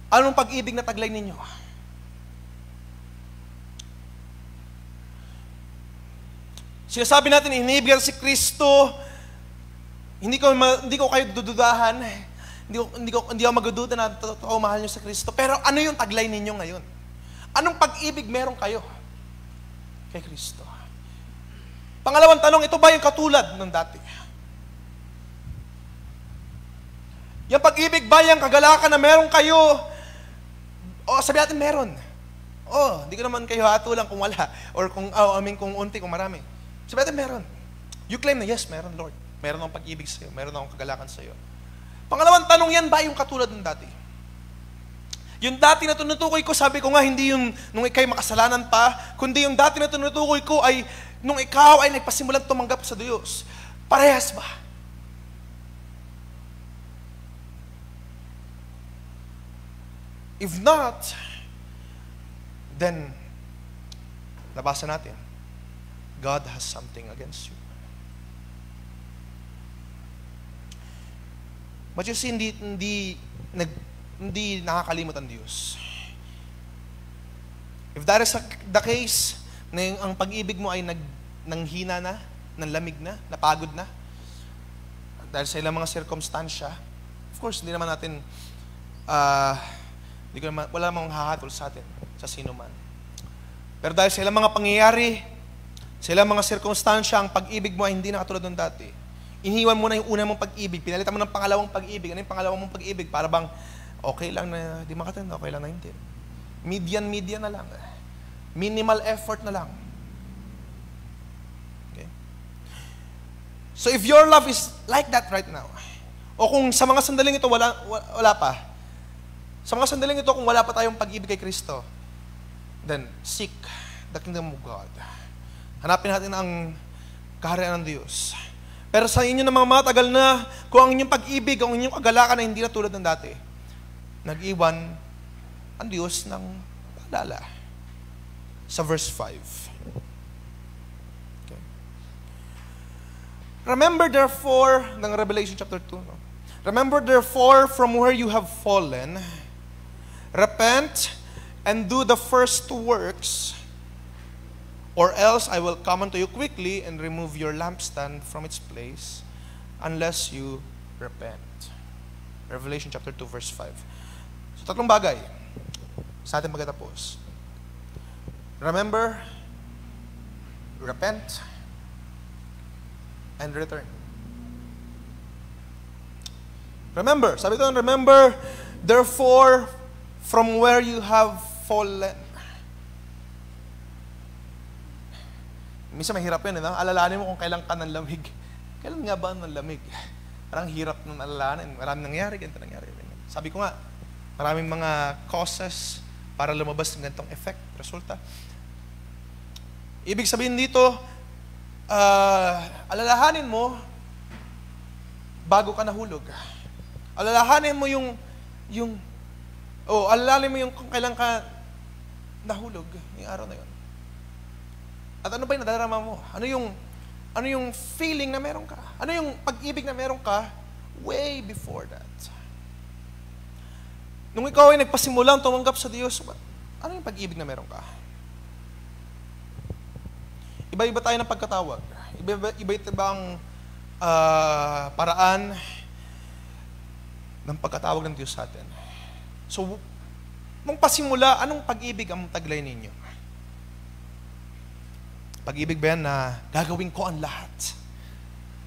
anong pag-ibig na taglay ninyo? Sinasabi natin, iniibigan si Kristo, hindi ko kayo dududahan, hindi ako magdududa na totoo mahal niyo sa Kristo, pero ano yung taglay ninyo ngayon? Anong pag-ibig meron kayo kay Kristo? Pangalawang tanong, ito ba yung katulad ng dati? Yung pag-ibig ba yung kagalakan na meron kayo? O sabi natin meron. Hindi ko naman kayo hatulang kung wala. Or kung unti, kung marami. Sabi natin meron. You claim na, yes, meron, Lord. Meron akong pag-ibig sa'yo. Meron akong kagalakan sa'yo. Pangalawang tanong, yan ba yung katulad ng dati? Yung dati na tinutukoy ko, sabi ko nga, hindi yung nung ikaw'y makasalanan pa, kundi yung dati na tinutukoy ko ay nung ikaw ay nagpasimulang tumanggap sa Diyos. Parehas ba? If not, then, nabasa natin, God has something against you. But you see, hindi nakakalimot ang Diyos. If that is the case, na ang pag-ibig mo ay nanghina na, nanlamig na, napagod na, dahil sa ilang mga sirkumstansya, of course, hindi naman natin, wala namang hahatol sa atin, sa sino man. Pero dahil sa ilang mga pangyayari, sa ilang mga sirkumstansya, ang pag-ibig mo ay hindi na katulad ng dati. Iniwan mo na yung una mong pag-ibig, pinalitan mo ng pangalawang pag-ibig. Ano yung pangalawang mong pag-ibig? Para bang, okay lang na, di makatanda, okay lang na hindi. Median na lang. Minimal effort na lang. Okay? So if your love is like that right now, o kung sa mga sandaling ito wala pa, sa mga sandaling ito kung wala pa tayong pag-ibig kay Kristo, then seek the kingdom of God. Hanapin natin ang kaharian ng Diyos. Pero sa inyo na mga matagal na, kung ang inyong pag-ibig, ang inyong kagalakan ay hindi na tulad ng dati, nag-iwan ang Diyos ng paalala. Sa verse 5. Okay. Remember therefore, ng Revelation chapter 2, no? Remember therefore from where you have fallen, repent and do the first works, or else I will come unto you quickly and remove your lampstand from its place, unless you repent. Revelation chapter 2 verse 5. So tatlong bagay sa ating pagkatapos. Remember, repent, and return. Remember, sabi ito, remember, therefore, from where you have fallen. Minsan mahirap yun, alalahanin mo kung kailan ka ng lamig. Kailan nga ba ng lamig? Parang hirap ng alalahanin. Maraming nangyari, ganito nangyari. Sabi ko nga, maraming mga causes para lumabas ng ganitong effect, resulta. Ibig sabihin dito, alalahanin mo bago ka nahulog. Alalahanin mo alalahanin mo yung kung kailan ka nahulog, yung araw na yun. At ano ba yung nadarama mo? Ano yung feeling na meron ka? Ano yung pag-ibig na meron ka way before that? Nung ikaw ay nagpasimulang tumanggap sa Diyos, ano yung pag-ibig na meron ka? Iba-iba tayo ng pagkatawag. Iba-iba ang paraan ng pagkatawag ng Diyos sa atin. So, nung pasimula, anong pag-ibig ang taglay ninyo? Pag-ibig ba yan na gagawin ko ang lahat?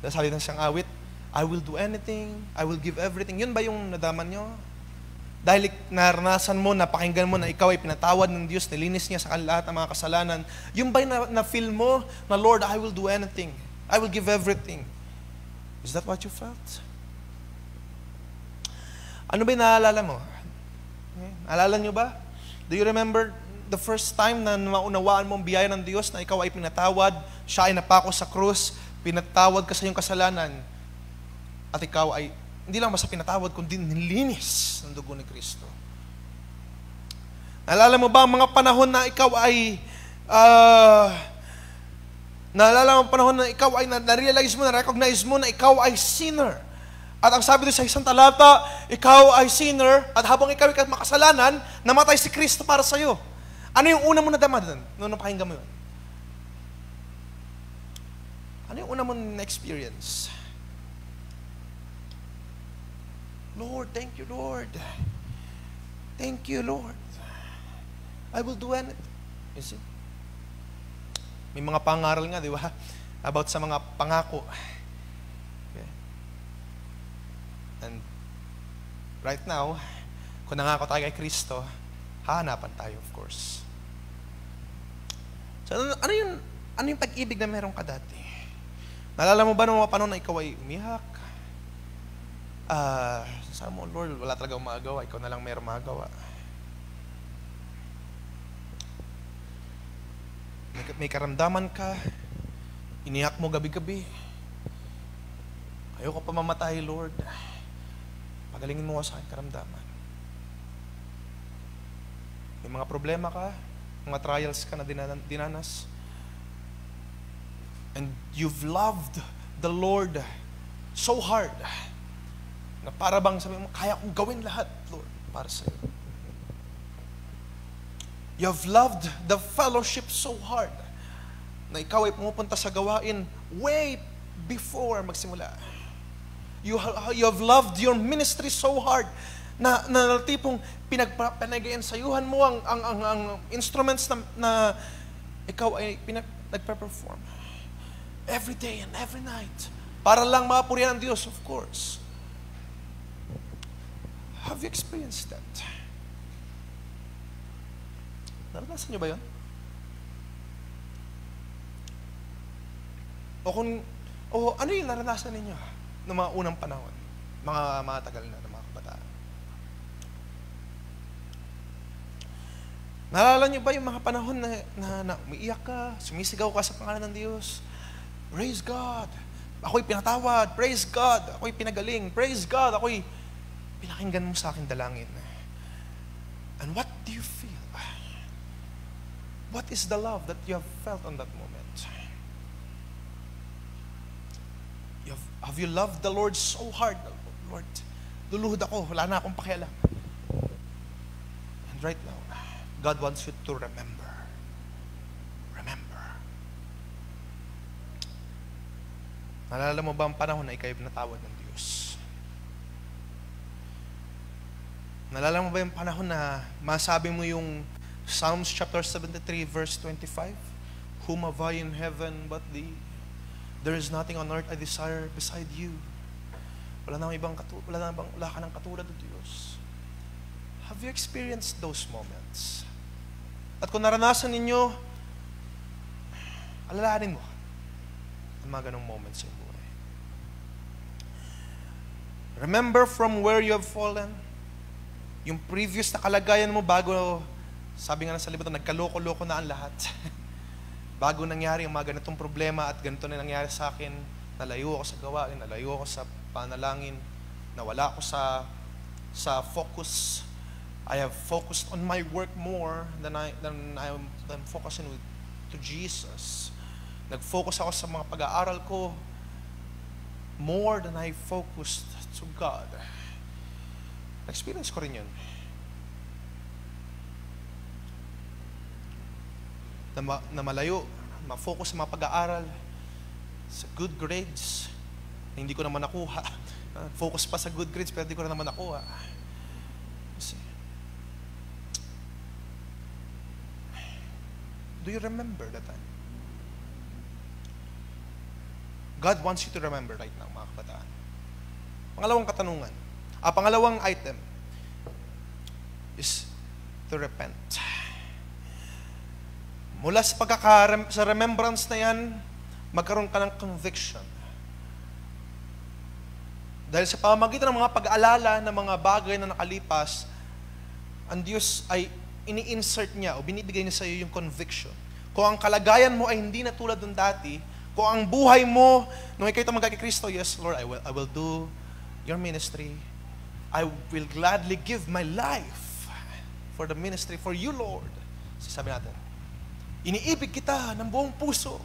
Dahil sabi ng siyang awit, I will do anything, I will give everything. Yun ba yung nadaman nyo? Dahil naranasan mo, napakinggan mo na ikaw ay pinatawad ng Diyos, nilinis niya sa lahat ng mga kasalanan, yun ba yung na-feel mo na, Lord, I will do anything. I will give everything. Is that what you felt? Ano ba yung naalala mo? Naalala nyo ba? Do you remember the first time na maunawaan mo ang biyaya ng Diyos na ikaw ay pinatawad, siya ay napako sa krus, pinatawad ka sa iyong kasalanan, at ikaw ay hindi lang basta pinatawad, kundi nilinis ng dugo ni Kristo. Naalala mo ba ang mga panahon na ikaw ay naalala mo ang panahon na ikaw ay na-realize mo, na-recognize mo na ikaw ay sinner. At ang sabi doon sa isang talata, ikaw ay sinner, at habang ikaw ay makasalanan, namatay si Kristo para sa iyo. Ano yung una mo nadama doon nung napakinggan mo yun? Ano yung una mo na-experience? Lord, thank you, Lord. Thank you, Lord. I will do anything. You see? May mga pangaral nga, di ba? About sa mga pangako. Okay. And right now, kung nangako tayo kay Kristo, hahanapan tayo, of course. So, ano yung pag-ibig na meron ka dati? Naalala mo ba nung mga panahon na ikaw ay umiyak? Sabi mo, Lord, wala talaga akong magagawa. Ikaw na lang meron magagawa. May karamdaman ka. Iniyak mo gabi-gabi. Ayoko pa mamatay, Lord. Pagalingin mo sa akin karamdaman. May mga problema ka, mga trials ka na dinanas. And you've loved the Lord so hard na para bang sabi mo, kaya kong gawin lahat, Lord, para sa iyo. You've loved the fellowship so hard na ikaw ay pumupunta sa gawain way before magsimula. You have loved your ministry so hard na tipong pinag-sayuhan mo ang instruments na ikaw ay nagpe-perform every day and every night para lang mapurihan ang Diyos, of course. Have you experienced that? Naranasan niyo ba yun? O ano yung naranasan ninyo ng mga unang panahon? Mga tagal na, ng mga kabataan. Naalala niyo ba yung mga panahon na umiiyak ka, sumisigaw ka sa pangalan ng Diyos? Praise God! Ako'y pinatawad. Praise God! Ako'y pinagaling. Praise God! Ako'y pinakinggan mo sa akin dalangin. And what do you feel? What is the love that you have felt on that moment? Have you loved the Lord so hard? Lord, luluhod ako. Wala na akong pakialam. And right now, God wants you to remember. Remember. Nalala mo ba ang panahon na ikaw ay pinatawad ng Diyos? Nalala mo ba yung panahon na masabi mo yung Psalms chapter 73 verse 25? Whom have I in heaven but thee? There is nothing on earth I desire beside you. Wala ka ng katulad ng Diyos. Have you experienced those moments? At kung naranasan ninyo, alalahanin mo ang mga ganong moments sa buhay. Remember from where you have fallen. Yung previous na kalagayan mo bago, sabi nga sa libutan, nagkaloko-loko na ang lahat. Bago nangyari yung mga ganitong problema at ganito na nangyari sa akin, nalayo ako sa gawain, nalayo ako sa panalangin, nawala ako sa focus. I have focused on my work more than I'm focusing to Jesus. Nag-focus ako sa mga pag-aaral ko more than I focused to God. Experience ko rin yun. Na malayo, ma-focus sa mga pag-aaral, sa good grades, na hindi ko naman nakuha. Focus pa sa good grades, pero hindi ko na naman nakuha. Kasi, do you remember that time? God wants you to remember right now, mga kabataan. Pangalawang item is to repent. Mula sa remembrance na yan, magkaroon ka ng conviction. Dahil sa pamamagitan ng mga pag-aalala ng mga bagay na nakalipas, ang Diyos ay ini-insert niya o binibigay niya sa iyo yung conviction. Kung ang kalagayan mo ay hindi na tulad ng dati, kung ang buhay mo, nung ikaw tumagay kay Kristo, yes, Lord, I will do your ministry. I will gladly give my life for the ministry, for you, Lord. Sabi natin, iniibig kita ng buong puso.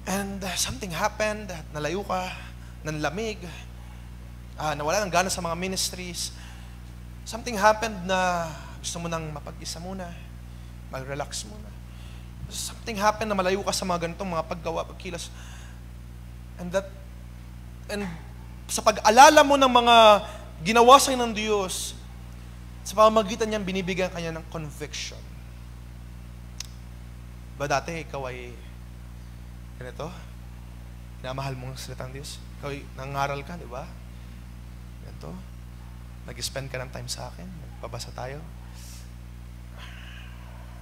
And something happened, nalayo ka, nanlamig, nawala ng gana sa mga ministries. Something happened na gusto mo nang mapag-isa muna, mag-relax muna. Something happened na malayo ka sa mga ganitong mga paggawa, pagkilas. And sa pag-alala mo ng mga ginawa sa'yo ng Diyos, sa pamamagitan niyan, binibigyan ka niya ng conviction. Ba dati, ikaw ay ganito? Pinamahal mo ang salita ng Diyos? Ikaw ay nangaral ka, di ba? Ganito? Nag-spend ka ng time sa akin? Nagpabasa tayo?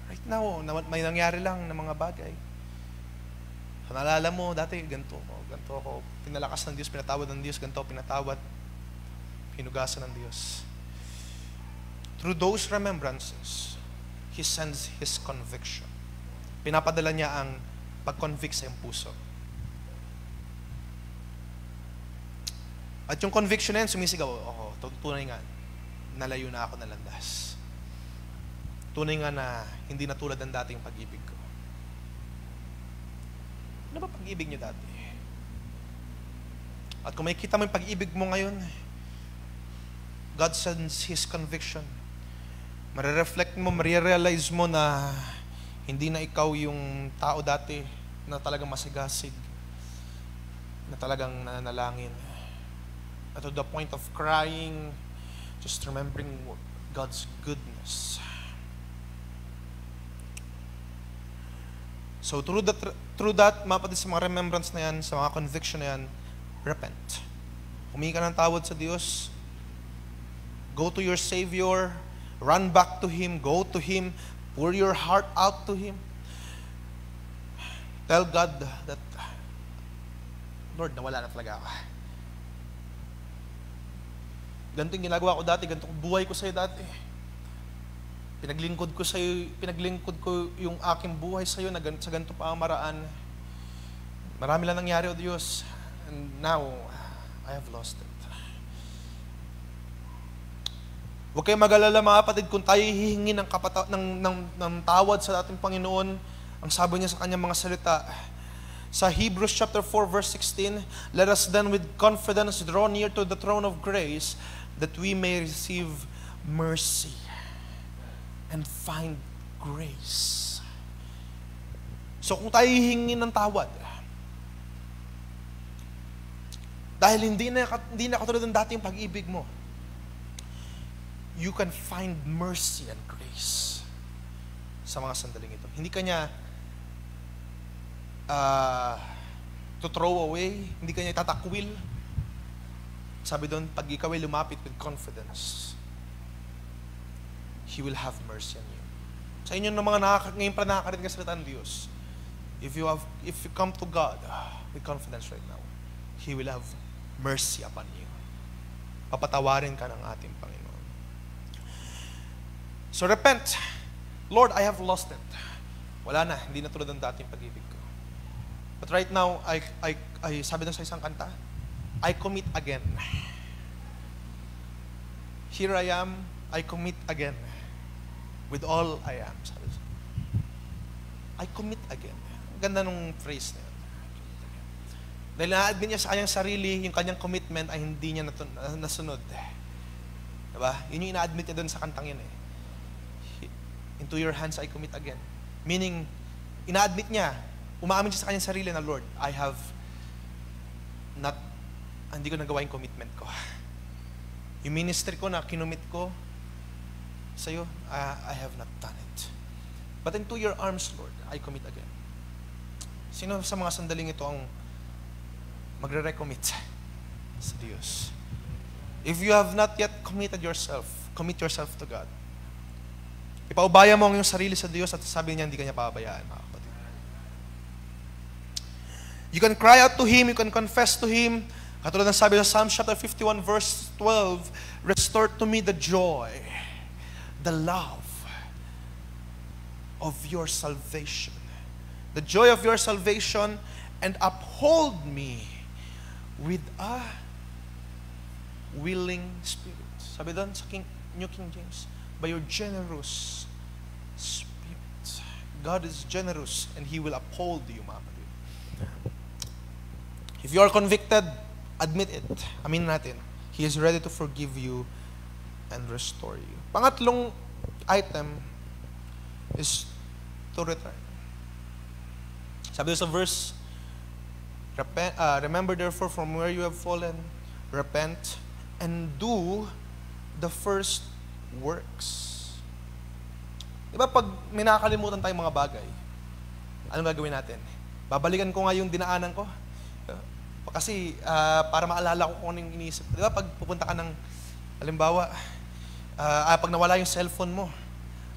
Right now, may nangyari lang na mga bagay. So, naalala mo, dati, ganito ako. Pinalakas ng Diyos, pinatawad ng Diyos, ganito, pinatawad, pinugasan ng Diyos. Through those remembrances, He sends His conviction. Pinapadala niya ang pag-convict sa iyong puso. At yung conviction na yan, sumisigaw, tunay nga, nalayo na ako na landas. tunay nga na hindi na tulad ng dating pag-ibig ko. Ano ba pag-ibig niyo dati? At kung makikita mo yung pag-ibig mo ngayon, God sends His conviction. Marireflect mo, marirealize mo na hindi na ikaw yung tao dati na talagang masigasig, na talagang nananalangin. At to the point of crying, just remembering God's goodness. So through that, mapatid sa mga remembrance na yan, sa mga conviction na yan, repent. Humingi ka ng tawad sa Diyos. Go to your Savior. Run back to Him. Go to Him. Pour your heart out to Him. Tell God that, Lord, nawala na talaga ako. Ganito yung ginagawa ko dati, ganito yung buhay ko sa'yo dati. Pinaglingkod ko yung aking buhay sa'yo sa ganito pa ang maraan. Marami lang nangyari, O Diyos. And now, I have lost it. Huwag kayong mag-alala, mga kapatid, kung tayo hihingi ng tawad sa ating Panginoon, ang sabi niya sa kanyang mga salita, sa Hebrews chapter 4 verse 16, let us then with confidence draw near to the throne of grace that we may receive mercy and find grace. So kung tayo hihingi ng tawad, dahil hindi na katulad ng dating pag-ibig mo, you can find mercy and grace sa mga sandaling ito. Hindi kanya to throw away, hindi kanya itatakwil. Sabi doon, pag ikaw ay lumapit with confidence, He will have mercy on you. Sa inyo ng mga ngayon pa nakakarinig ng salita ng Diyos, if you come to God with confidence right now, He will have mercy upon you. Papatawarin ka ng ating Panginoon. So repent. Lord, I have lost it. Wala na, hindi na tulad ng dating pag-ibig ko. But right now, I sabi doon sa isang kanta, I commit again. Here I am, I commit again. With all I am. I commit again. Ganda nung phrase na yun. Dahil na-admit niya sa kanyang sarili, yung kanyang commitment ay hindi niya nasunod. Diba? Yun yung ina-admit niya doon sa kantang yun eh. Into your hands I commit again. Meaning, ina-admit niya, umaamin siya sa kanyang sarili na, Lord, hindi ko nagawa yung commitment ko. Yung ministry ko na kinumit ko sa'yo, I have not done it. But into your arms, Lord, I commit again. Sino sa mga sandaling ito ang magre-recommit sa Diyos? If you have not yet committed yourself, commit yourself to God. Ipaubaya mo ang iyong sarili sa Diyos at sabi niya, hindi ka niya pababayaan, mga kapatid. You can cry out to Him, you can confess to Him. Katulad ng sabi sa Psalm chapter 51 verse 12, restore to me the joy, the love of your salvation. The joy of your salvation, and uphold me with a willing spirit. Sabi doon sa New King James, by your generous spirit. God is generous and He will uphold you, mga kapatid. If you are convicted, admit it. Amin natin. He is ready to forgive you and restore you. Pangatlong item is to return. Sabi sa verse, remember therefore from where you have fallen, repent, and do the first works. Diba pag may nakakalimutan tayong mga bagay, anong gagawin natin? Babalikan ko nga yung dinaanan ko. Kasi para maalala ko kung ano yung iniisip. Diba pag pupunta ka ng, halimbawa, pag nawala yung cellphone mo,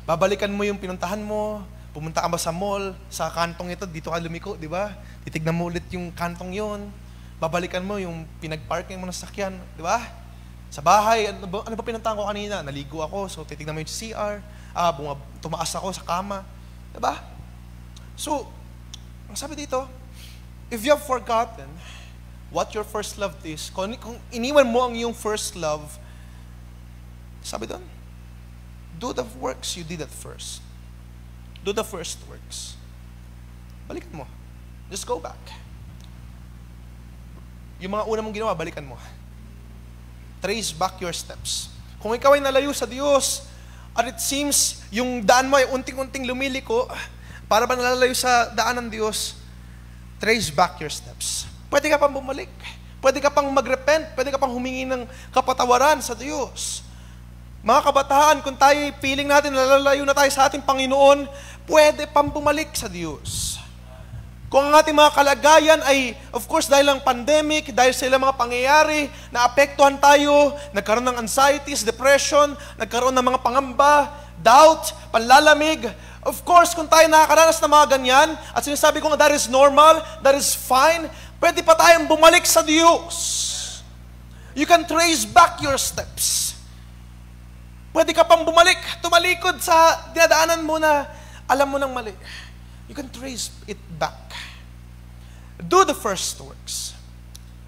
babalikan mo yung pinuntahan mo, pumunta ka ba sa mall, sa kantong ito, dito ka lumiko, di ba? Titignan mo ulit yung kantong yon. Babalikan mo yung pinag-parking mo ng sasakyan, di ba? Sa bahay, ano ba pinuntahan ko kanina? Naligo ako, so titignan mo yung CR, tumaas ako sa kama, di ba? So, ang sabi dito, if you have forgotten what your first love is, kung iniwan mo ang iyong first love, sabi doon, Do the works you did at first. Do the first works. Balikan mo. Just go back. Yung mga una mong ginawa, balikan mo. Trace back your steps. Kung ikaw ay nalayo sa Diyos, at it seems, yung daan mo ay unting-unting lumiliko, para ba nalalayo sa daan ng Diyos, trace back your steps. Pwede ka pang bumalik. Pwede ka pang magrepent. Pwede ka pang humingi ng kapatawaran sa Diyos. Mga kabataan, kung tayo feeling natin nalalayo na tayo sa ating Panginoon, pwede pang bumalik sa Diyos. Kung ang ating mga kalagayan ay, of course, dahil ng pandemic, dahil sa ilang mga pangyayari, naapektuhan tayo, nagkaroon ng anxieties, depression, nagkaroon ng mga pangamba, doubt, panlalamig. Of course, kung tayo nakakaranas ng mga ganyan, at sinasabi ko nga that is normal, that is fine, pwede pa tayong bumalik sa Diyos. You can trace back your steps. Pwede ka pang bumalik, tumalikod sa dinadaanan mo na alam mo nang mali. You can trace it back. Do the first works.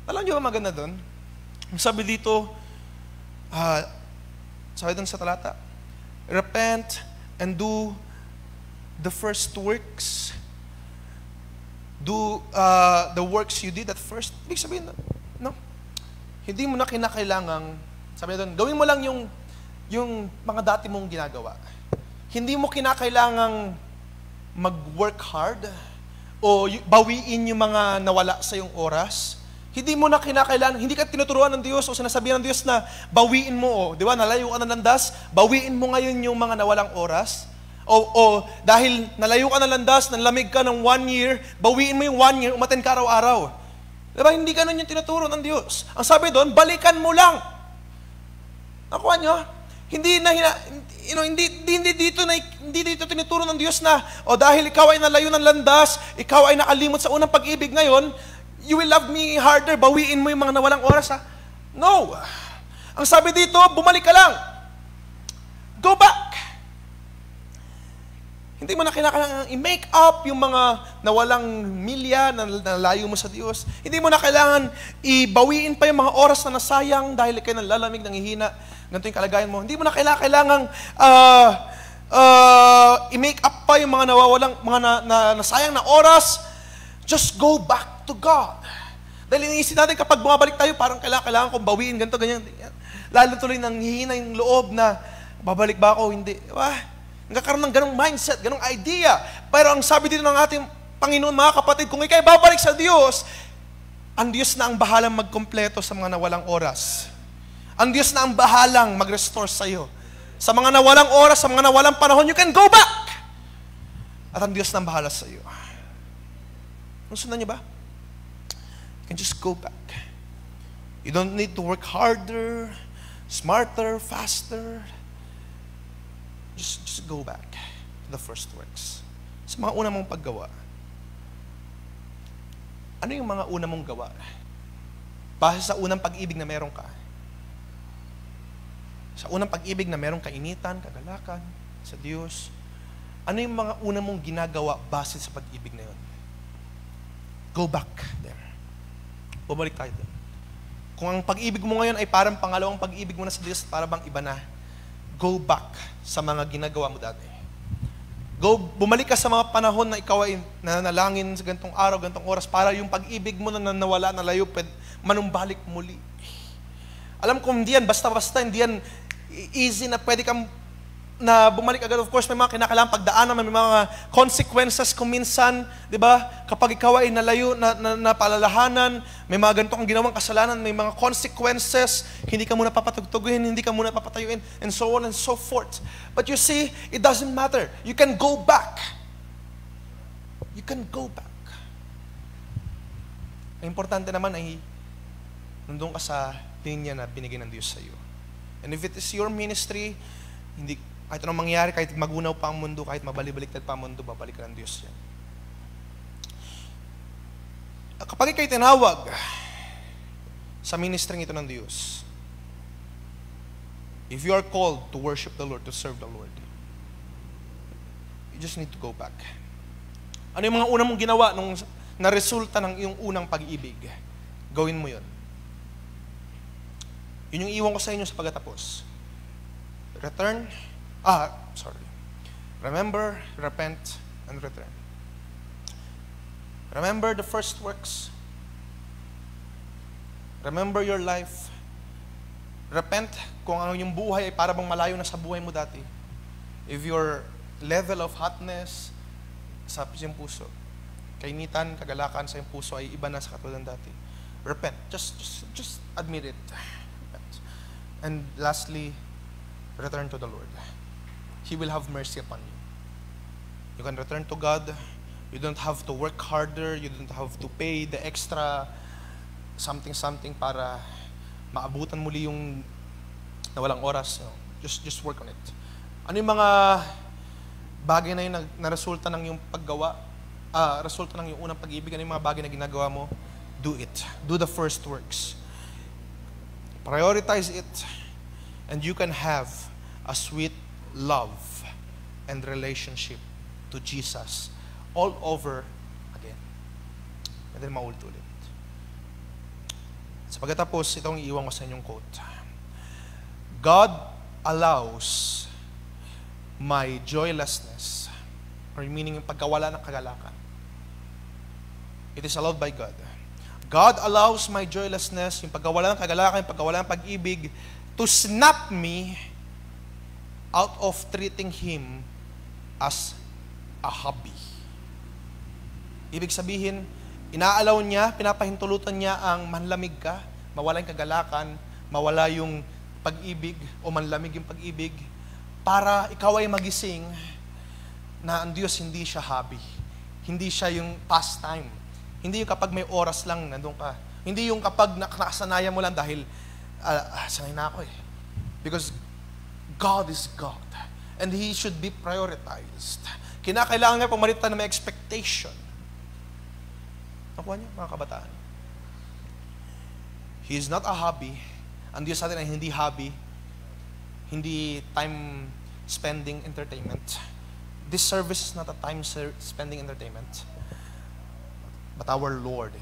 Alam niyo ba maganda doon? Sabi dito, sabi doon sa talata, repent and do the first works. Do the works you did at first. Ibig sabihin, no? Hindi mo na kinakailangang, sabi doon, gawin mo lang yung mga dati mong ginagawa. Hindi mo kinakailangang mag-work hard o bawiin yung mga nawala sa yung oras. Hindi mo na kinakailangan, hindi ka tinuturuan ng Diyos o sinasabihan ng Diyos na bawiin mo, di ba, nalayo ka na landas, bawiin mo ngayon yung mga nawalang oras. O dahil nalayo ka na landas, nalamig ka ng 1 year, bawiin mo yung 1 year, umaten ka araw-araw. Di ba, hindi ganun yung tinuturo ng Diyos. Ang sabi doon, balikan mo lang. Nakuha nyo? Hindi dito tinuturo ng Diyos na, dahil ikaw ay nalayo ng landas, ikaw ay nakalimot sa unang pag-ibig ngayon, you will love me harder, bawiin mo yung mga nawalang oras, ha? No. Ang sabi dito, bumalik ka lang. Go back. Hindi mo na kailangan i-make up yung mga nawalang milya na nalayo mo sa Diyos. Hindi mo na kailangan ibawiin pa yung mga oras na nasayang dahil kayo nalalamig, nangihina. Ganito yung kalagayan mo. Hindi mo na kailangan i-make up pa yung mga nawawalang, mga nasayang na oras. Just go back to God. Dahil iniisip natin kapag bumabalik tayo, parang kailangan kong bawiin, ganito, ganyan. Lalo tuloy nang hihina yung loob na, babalik ba ako? Hindi. Nagkakaroon ng ganong mindset, ganong idea. Pero ang sabi dito ng ating Panginoon, mga kapatid, kung ikay babalik sa Diyos, ang Diyos na ang bahalang magkumpleto sa mga nawalang oras. Ang Diyos na ang bahalang mag-restore sa iyo. Sa mga nawalang oras, sa mga nawalang panahon, you can go back. At ang Diyos na ang bahala sa iyo. Sundan niyo ba? You can just go back. You don't need to work harder, smarter, faster. Just go back to the first works. Sa mga una mong paggawa. Ano yung mga una mong gawa? Base sa unang pag-ibig na meron ka. Sa unang pag-ibig na merong kainitan, kagalakan sa Diyos. Ano yung mga una mong ginagawa base sa pag-ibig na yun? Go back there. Bumalik tayo doon. Kung ang pag-ibig mo ngayon ay parang pangalawang pag-ibig mo na sa Diyos, para bang iba na, go back sa mga ginagawa mo dati. Bumalik ka sa mga panahon na ikaw ay nananalangin sa gantong araw, gantong oras, para yung pag-ibig mo na nawala, nalayo, manumbalik muli. Alam ko, hindi yan, basta-basta, hindi yan easy na pwede kang na bumalik agad. Of course, may mga kinakailangan pagdaanan, may mga consequences kung minsan, di ba? Kapag ikaw ay nalayo, napalalahanan, may mga ganito kang ginawang kasalanan, may mga consequences, hindi ka muna papatugtuguhin, hindi ka muna papatayuin, and so on and so forth. But you see, it doesn't matter. You can go back. You can go back. Ang importante naman ay nandun ka sa linya na binigay ng Diyos sa iyo. And if it is your ministry, hindi, kahit anong mangyari, kahit magunaw pa ang mundo, kahit mabalik-baliktad pa ang mundo, babalik ka ng Diyos yan. Kapag ikay tinawag sa ministry ito ng Diyos, if you are called to worship the Lord, to serve the Lord, you just need to go back. Ano yung mga unang mong ginawa nung na-resulta ng iyong unang pag-ibig? Gawin mo yun. Yun yung iwan ko sa inyo sa pagkatapos. Return Remember, repent, and return. Remember the first works. Remember your life. Repent kung ano yung buhay ay para bang malayo na sa buhay mo dati. If your level of hotness sa iyong puso, kainitan, kagalakan sa iyong puso ay iba na sa katulad ng dati. Repent. Just admit it. Repent. And lastly, return to the Lord. He will have mercy upon you. You can return to God. You don't have to work harder. You don't have to pay the extra something para maabutan muli yung nawalang oras. Just work on it. Ano yung mga bagay na yun na resulta ng yung paggawa? Resulta ng yung unang pag-ibig? Ano yung mga bagay na ginagawa mo? Do it. Do the first works. Prioritize it. And you can have a sweet love and relationship to Jesus all over again. And then maulit-ulit. Sa pagkatapos, itong iiwan ko sa inyong quote. God allows my joylessness, or meaning yung pagkawala ng kagalakan. It is allowed by God. God allows my joylessness, yung pagkawala ng kagalakan, yung pagkawala ng pag-ibig, to snap me out of treating Him as a hobby. Ibig sabihin, inaalaw niya, pinapahintulutan niya ang manlamig ka, mawala yung kagalakan, mawala yung pag-ibig, o manlamig yung pag-ibig, para ikaw ay magising na ang Diyos hindi siya hobby. Hindi siya yung pastime. Hindi yung kapag may oras lang nandun ka. Hindi yung kapag nakasanayan mo lang dahil sanay na ako eh. Because God is God. And He should be prioritized. Kinakailangan nga pumarita na may expectation. Nakuha niyo, mga kabataan? He is not a hobby. Ang Diyos natin ay hindi hobby. Hindi time-spending entertainment. This service is not a time-spending entertainment. But our Lord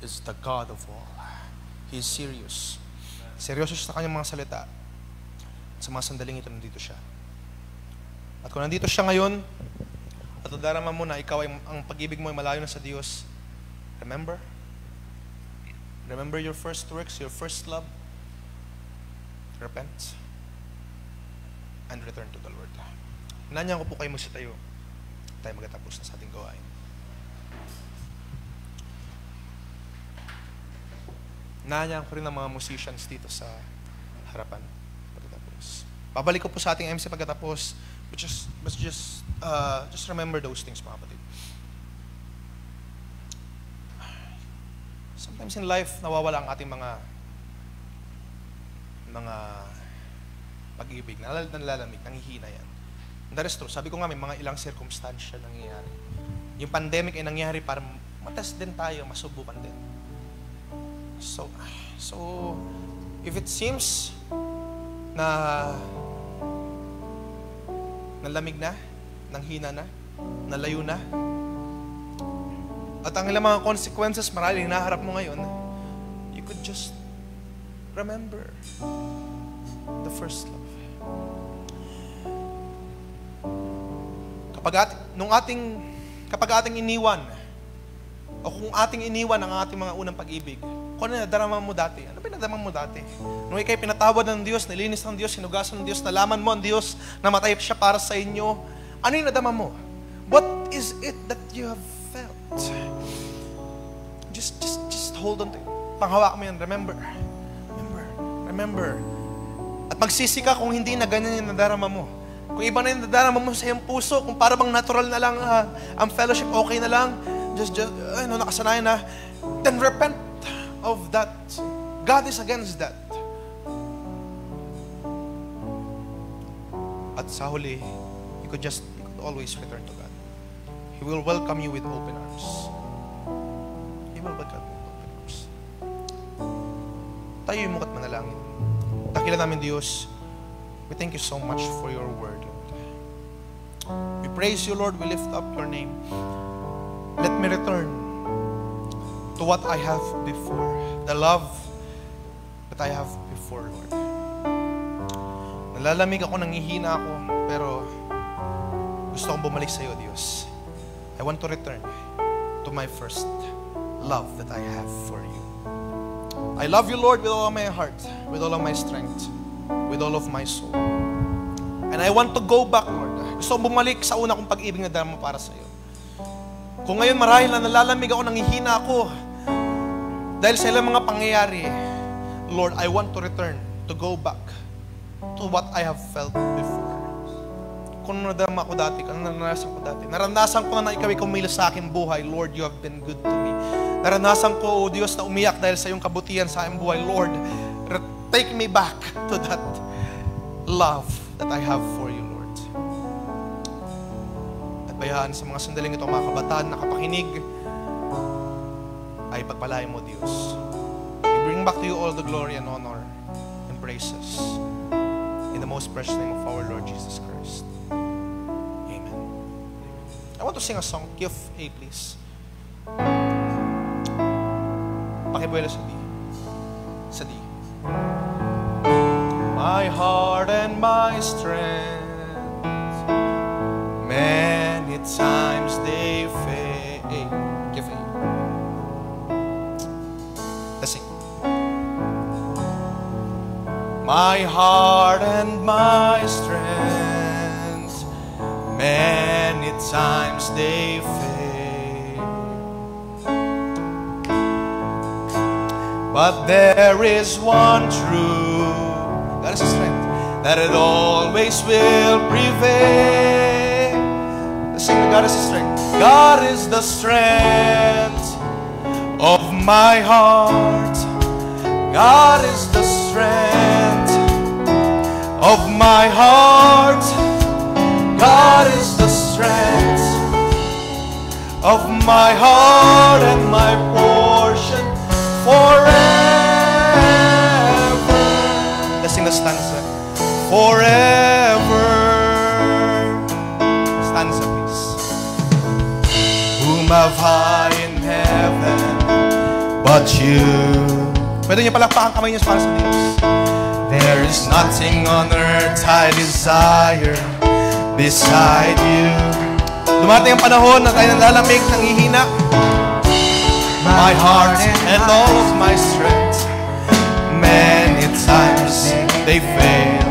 is the God of all. He is serious. Seryoso siya sa kanyang mga salita. Sa mga sandaling ito, nandito siya. At kung nandito siya ngayon, at nadarama mo na ikaw ay, ang pag-ibig mo ay malayo na sa Diyos, remember your first works, your first love. Repent and return to the Lord. Nandiyan ko po kayo magsitayo. Tayo magtatapos na sa ating gawain. Nandiyan ko rin ang mga musicians dito sa harapan pagkatapos. Babalik ko po sa ating MC pagkatapos. But just remember those things, mga kapatid. Sometimes in life, nawawala ang ating mga pag-ibig, nalalamig, nanghihina yan. And that is true. Sabi ko nga, may mga ilang circumstansya nangyayari. Yung pandemic ay nangyayari para matest din tayo, masubukan din. So, if it seems na nalamig na, nanghina na, nalayo na, at ang ilang mga consequences maraming hinaharap mo ngayon, you could just remember the first love. Kapag ating iniwan, o kung ating iniwan ang ating mga unang pag-ibig, kung ano nadarama mo dati? Ano pinadama mo dati? Nung ikay pinatawad ng Diyos, nilinis ng Diyos, sinugasan ng Diyos, nalaman mo ang Diyos, namatay siya para sa inyo, ano yung nadama mo? What is it that you have felt? Just hold on to it. Panghawak mo yan. Remember. At magsisi ka kung hindi na ganyan yung nadarama mo. Kung iba na yung nadarama mo sa iyong puso, kung para bang natural na lang ang fellowship, okay na lang, nakasanayan na, then repent of that. God is against that. At sa huli, you could always return to God. He will welcome you with open arms. He will welcome you with open arms. Tayo yung mukat manalangin. Dakilan namin Diyos, we thank you so much for your word, Lord. We praise you, Lord. We lift up your name. Let me return to what I have before. The love that I have before, Lord. Nalalamig ako, nangihina ako. Pero gusto kong bumalik sa iyo, Diyos. I want to return to my first love that I have for you. I love you, Lord, with all of my heart, with all of my strength, with all of my soul. And I want to go back, Lord. Gusto kong bumalik sa una kong pag-ibig na dala mo para sa iyo. Kung ngayon marahil na nalalamig ako, nangihina ako, dahil sa ilang mga pangyayari, Lord, I want to return, to go back to what I have felt before. Kung nadama ko dati, kung naranasan ko na ikaw ay kumilos sa aking buhay, Lord, you have been good to me. Naranasan ko, O Diyos, na umiyak dahil sa iyong kabutihan sa aking buhay. Lord, take me back to that love that I have for you, Lord. At bayaan sa mga sandaling ito, mga kabataan, nakapakinig, ay pagpalain mo, Diyos. We bring back to you all the glory and honor and praises. In the most precious name of our Lord Jesus Christ. Amen. I want to sing a song. Key of A, please. Pakibuelo sa D. Sa D. My heart and my strength, many times they fail. Key of A. Let's sing. My heart and my strength, many times they fail. But there is one truth, God is the strength, that it always will prevail. Let's sing, God is the strength. God is the strength of my heart. God is the strength of my heart. God is the strength of my heart and my portion forever. Let's sing the stanza. Forever. Stanza, please. Whom have I in heaven but you? Pwede niyo palakpakan kamay niyo para sa Diyos. There is nothing on earth I desire beside you. Dumating ang panahon na tayo nalalamig, nanghihina. My heart and all of my strength, many times they fail.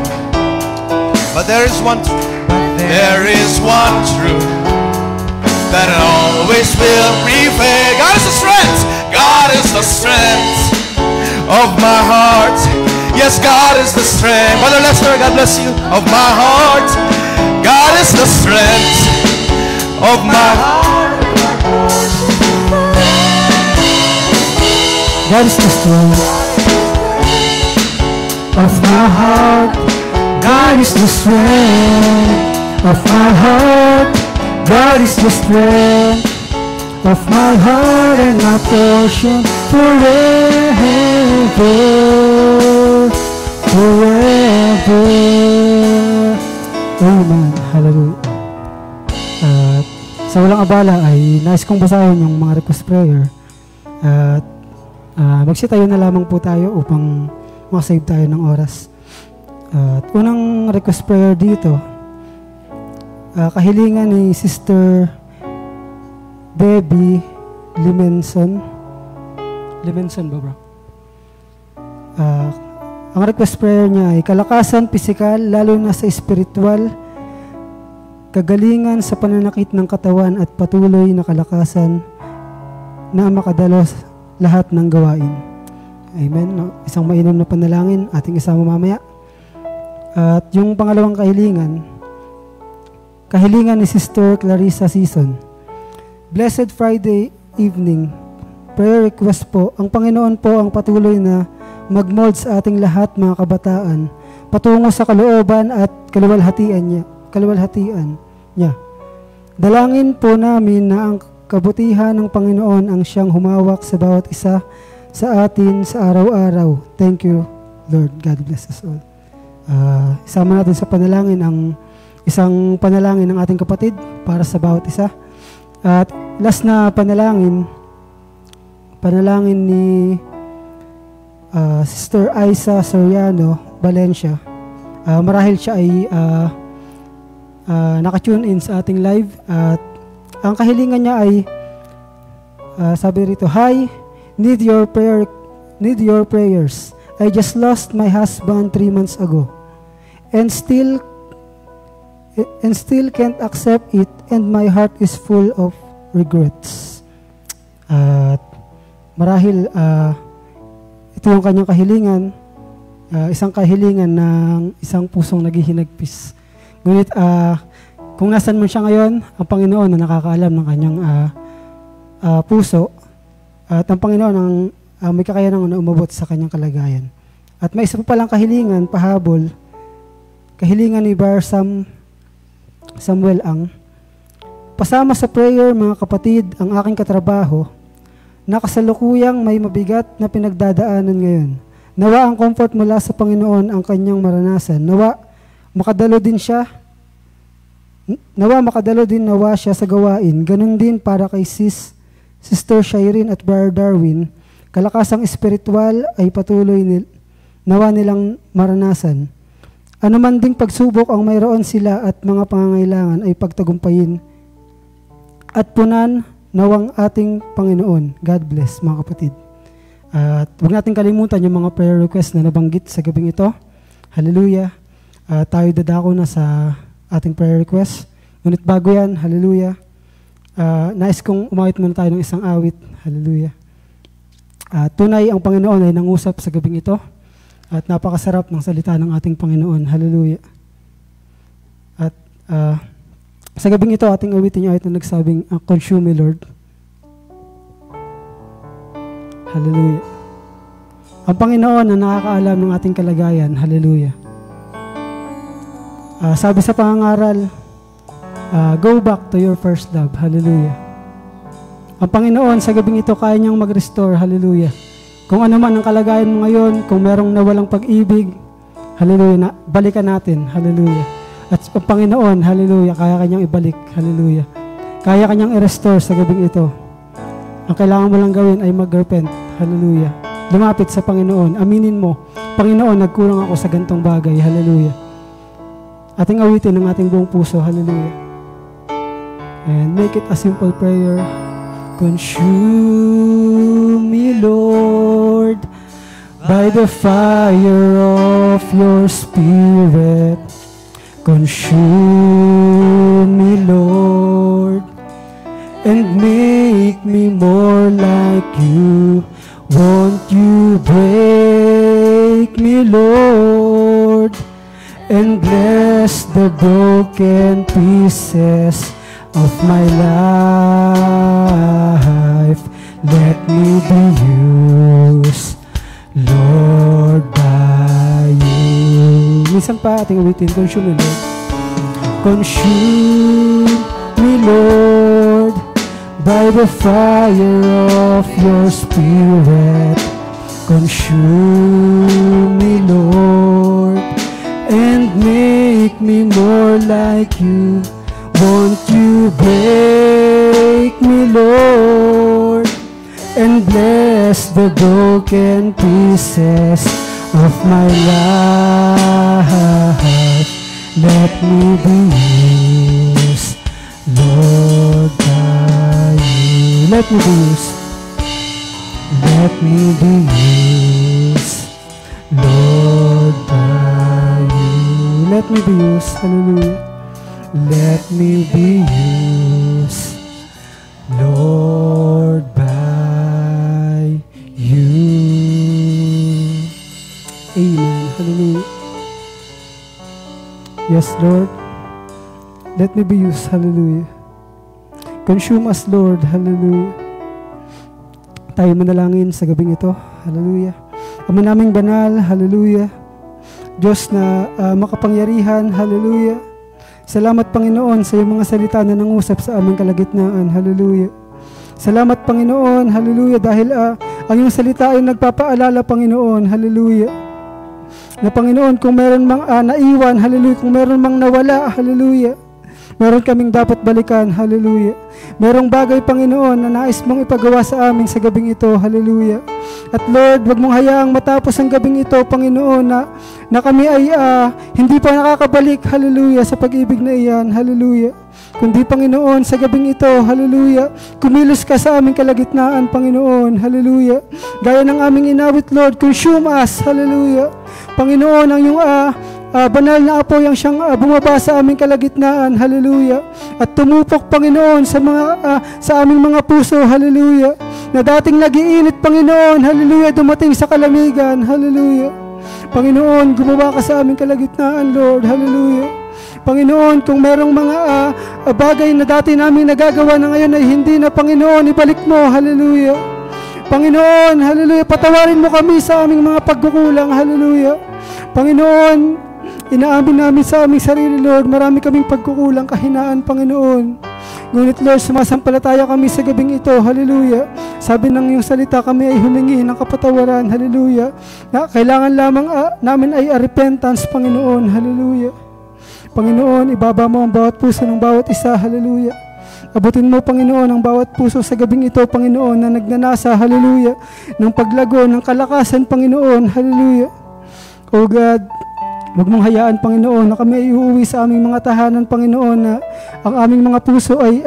But there is one truth, there is one truth, that always will prevail. God is the strength, God is the strength of my heart. Yes, God is the strength. Brother Lester, God bless you. Of my heart. God is the strength of my heart. God is the strength of my heart. God is the strength of my heart. God is the strength of my heart and my portion forever, forever. Amen. Hallelujah. At sa walang abala ay nais kong basahin yung mga request prayer. At magsitayo na lamang po tayo upang makasave tayo ng oras. At unang request prayer dito, kahilingan ni Sister Debbie Limenson. Limenson ba, bro? Ang request prayer niya ay kalakasan pisikal, lalo na sa spiritual, kagalingan sa pananakit ng katawan at patuloy na kalakasan na makadalos lahat ng gawain. Amen. Isang mainam na panalangin, ating isama mamaya. At yung pangalawang kahilingan ni Sister Clarissa Season. Blessed Friday evening, prayer request po, ang Panginoon po ang patuloy na mag-mold sa ating lahat mga kabataan, patungo sa kalooban at kaluwalhatian niya. Dalangin po namin na ang kabutihan ng Panginoon ang siyang humawak sa bawat isa sa atin sa araw-araw. Thank you, Lord. God bless us all. Isama natin sa panalangin ang isang panalangin ng ating kapatid para sa bawat isa. At last na panalangin ni Sister Aiza Soriano Valencia. Marahil siya ay nakatune in sa ating live. At ang kahilingan niya ay, sabi rito, "Hi, need your prayers. I just lost my husband 3 months ago and still can't accept it, and my heart is full of regrets." At marahil ito yung kanyang kahilingan, isang kahilingan ng isang pusong naghihinagpis. Ngunit kung nasan man siya ngayon, ang Panginoon na nakakaalam ng kanyang puso, at ang Panginoon ang may kakayanang na umabot sa kanyang kalagayan. At may isa pa palang kahilingan, pahabol, kahilingan ni Brother Samuel ang, "Pasama sa prayer, mga kapatid, ang aking katrabaho na kasalukuyang may mabigat na pinagdadaanan ngayon. Nawa ang comfort mula sa Panginoon ang kanyang maranasan. Nawa makadalo din nawa siya sa gawain. Ganun din para kay Sister Shireen at Brother Darwin. Kalakasang espiritual ay patuloy nawa nilang maranasan. Ano man ding pagsubok ang mayroon sila at mga pangangailangan ay pagtagumpayin at punan nawang ating Panginoon." God bless, mga kapatid. At huwag natin kalimutan yung mga prayer request na nabanggit sa gabing ito. Hallelujah. Tayo dadako na sa ating prayer request. Ngunit bago yan, hallelujah, nais kong umawit muna tayo ng isang awit. Hallelujah. Tunay ang Panginoon ay nangusap sa gabing ito. At napakasarap ng salita ng ating Panginoon. Hallelujah. At sa gabing ito, ating awitin yung ayat na nagsabing, "Consume me, Lord." Hallelujah. Ang Panginoon na nakakaalam ng ating kalagayan. Hallelujah. Sabi sa pangangaral, go back to your first love. Hallelujah. Ang Panginoon sa gabing ito kaya niyang mag-restore. Hallelujah. Kung ano man ang kalagayan mo ngayon, kung merong nawalang pag-ibig, hallelujah, balikan natin. Hallelujah. At ang Panginoon, hallelujah, kaya kanyang ibalik. Hallelujah. Kaya kanyang i-restore sa gabing ito. Ang kailangan mo lang gawin ay mag-repent. Hallelujah. Lumapit sa Panginoon. Aminin mo, "Panginoon, nagkulang ako sa gantong bagay." Hallelujah. Ating awitin ng ating buong puso. Hallelujah. And make it a simple prayer. "Consume me, Lord, by the fire of your Spirit. Consume me, Lord, and make me more like you. Won't you break me, Lord, and bless the broken pieces of my life. Let me be used, Lord, by you." Minsan pa ating ulitin, "Consume me, Lord." "Consume me, Lord, by the fire of your Spirit. Consume me, Lord, and make me more like you. Won't you break me, Lord, and bless the broken pieces of my life. Let me be used, Lord, by you." Let me be used. Let me be used, Lord, by you. Let me be used. Hallelujah. Let me be used, Lord, by you. Amen. Hallelujah. Yes, Lord. Let me be used. Hallelujah. Consume us, Lord. Hallelujah. Tayo manalangin sa gabing ito. Hallelujah. Ama naming banal. Hallelujah. Diyos na makapangyarihan. Hallelujah. Salamat, Panginoon, sa iyong mga salita na nangusap sa aming kalagitnaan. Hallelujah. Salamat, Panginoon. Hallelujah. Dahil ang iyong salita ay nagpapaalala, Panginoon. Hallelujah. Na Panginoon, kung meron mang naiwan, hallelujah, kung meron mang nawala, hallelujah, meron kaming dapat balikan, hallelujah. Merong bagay, Panginoon, na nais mong ipagawa sa amin sa gabing ito, hallelujah. At Lord, wag mong hayaang matapos ang gabing ito, Panginoon, na kami ay hindi pa nakakabalik, hallelujah, sa pag-ibig na iyan, hallelujah. Kundi, Panginoon, sa gabing ito, hallelujah, kumilos ka sa aming kalagitnaan, Panginoon, hallelujah. Gaya ng aming inawit, Lord, consume us, hallelujah. Panginoon, ang iyong banal na apoy ang siyang bumaba sa aming kalagitnaan, hallelujah. At tumupok, Panginoon, sa aming mga puso, hallelujah, na dating nag-iinit, Panginoon, hallelujah, dumating sa kalamigan, hallelujah. Panginoon, gumawa ka sa aming kalagitnaan, Lord, hallelujah. Panginoon, kung merong mga bagay na dati namin nagagawa na ngayon ay hindi na, Panginoon, ibalik mo, hallelujah. Panginoon, hallelujah, patawarin mo kami sa aming mga pagkukulang, hallelujah. Panginoon, inaamin namin sa aming sarili, Lord, marami kaming pagkukulang, kahinaan, Panginoon. Ngunit, Lord, sumasampalataya kami sa gabing ito, hallelujah. Sabi ng iyong salita, kami ay humingi ng kapatawaran, hallelujah. Na kailangan lamang namin ay repentance, Panginoon, hallelujah. Panginoon, ibaba mo ang bawat puso ng bawat isa, hallelujah. Abutin mo, Panginoon, ang bawat puso sa gabing ito, Panginoon, na nagnanasa, hallelujah, ng paglago, ng kalakasan, Panginoon, hallelujah. O God, huwag mong hayaan, Panginoon, na kami ay uuwi sa aming mga tahanan, Panginoon, na ang aming mga puso ay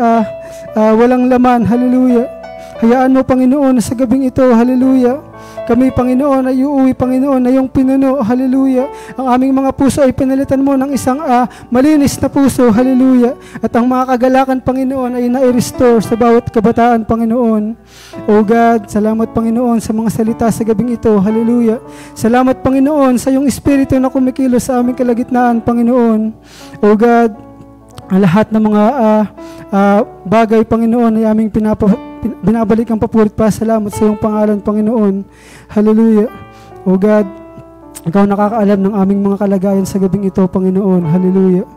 walang laman, hallelujah. Hayaan mo, Panginoon, na sa gabing ito, hallelujah, kami, Panginoon, ay uuwi, Panginoon, na iyong pinuno, hallelujah. Ang aming mga puso ay pinalitan mo ng isang malinis na puso, hallelujah. At ang mga kagalakan, Panginoon, ay na-restore sa bawat kabataan, Panginoon. O God, salamat, Panginoon, sa mga salita sa gabing ito, hallelujah. Salamat, Panginoon, sa iyong Espiritu na kumikilos sa aming kalagitnaan, Panginoon. O God, ang lahat ng mga bagay, Panginoon, ay aming binabalik ang papurit pa. Salamat sa iyong pangalan, Panginoon. Hallelujah. O God, ikaw nakakaalam ng aming mga kalagayan sa gabing ito, Panginoon. Hallelujah.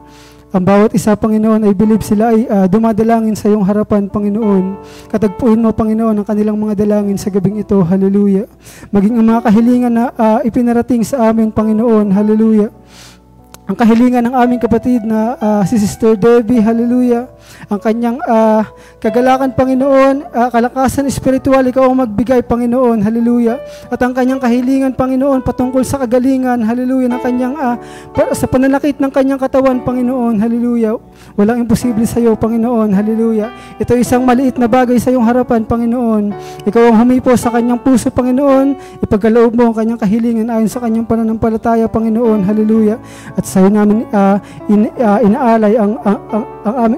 Ang bawat isa, Panginoon, ay believe sila ay dumadalangin sa iyong harapan, Panginoon. Katagpuin mo, Panginoon, ang kanilang mga dalangin sa gabing ito. Hallelujah. Maging ang mga kahilingan na ipinarating sa amin, Panginoon. Hallelujah. Ang kahilingan ng aming kapatid na si Sister Debbie, hallelujah. Ang kanyang kagalakan, Panginoon, kalakasan espiritual, ikaw ang magbigay, Panginoon, hallelujah. At ang kanyang kahilingan, Panginoon, patungkol sa kagalingan, hallelujah, ng kanyang, sa pananakit ng kanyang katawan, Panginoon, hallelujah. Walang imposible sa iyo, Panginoon, hallelujah. Ito isang maliit na bagay sa iyong harapan, Panginoon. Ikaw ang humipo sa kanyang puso, Panginoon. Ipagkaloob mo ang kanyang kahilingan ayon sa kanyang pananampalataya, Panginoon, hallelujah. At sa iyo namin inaalay ang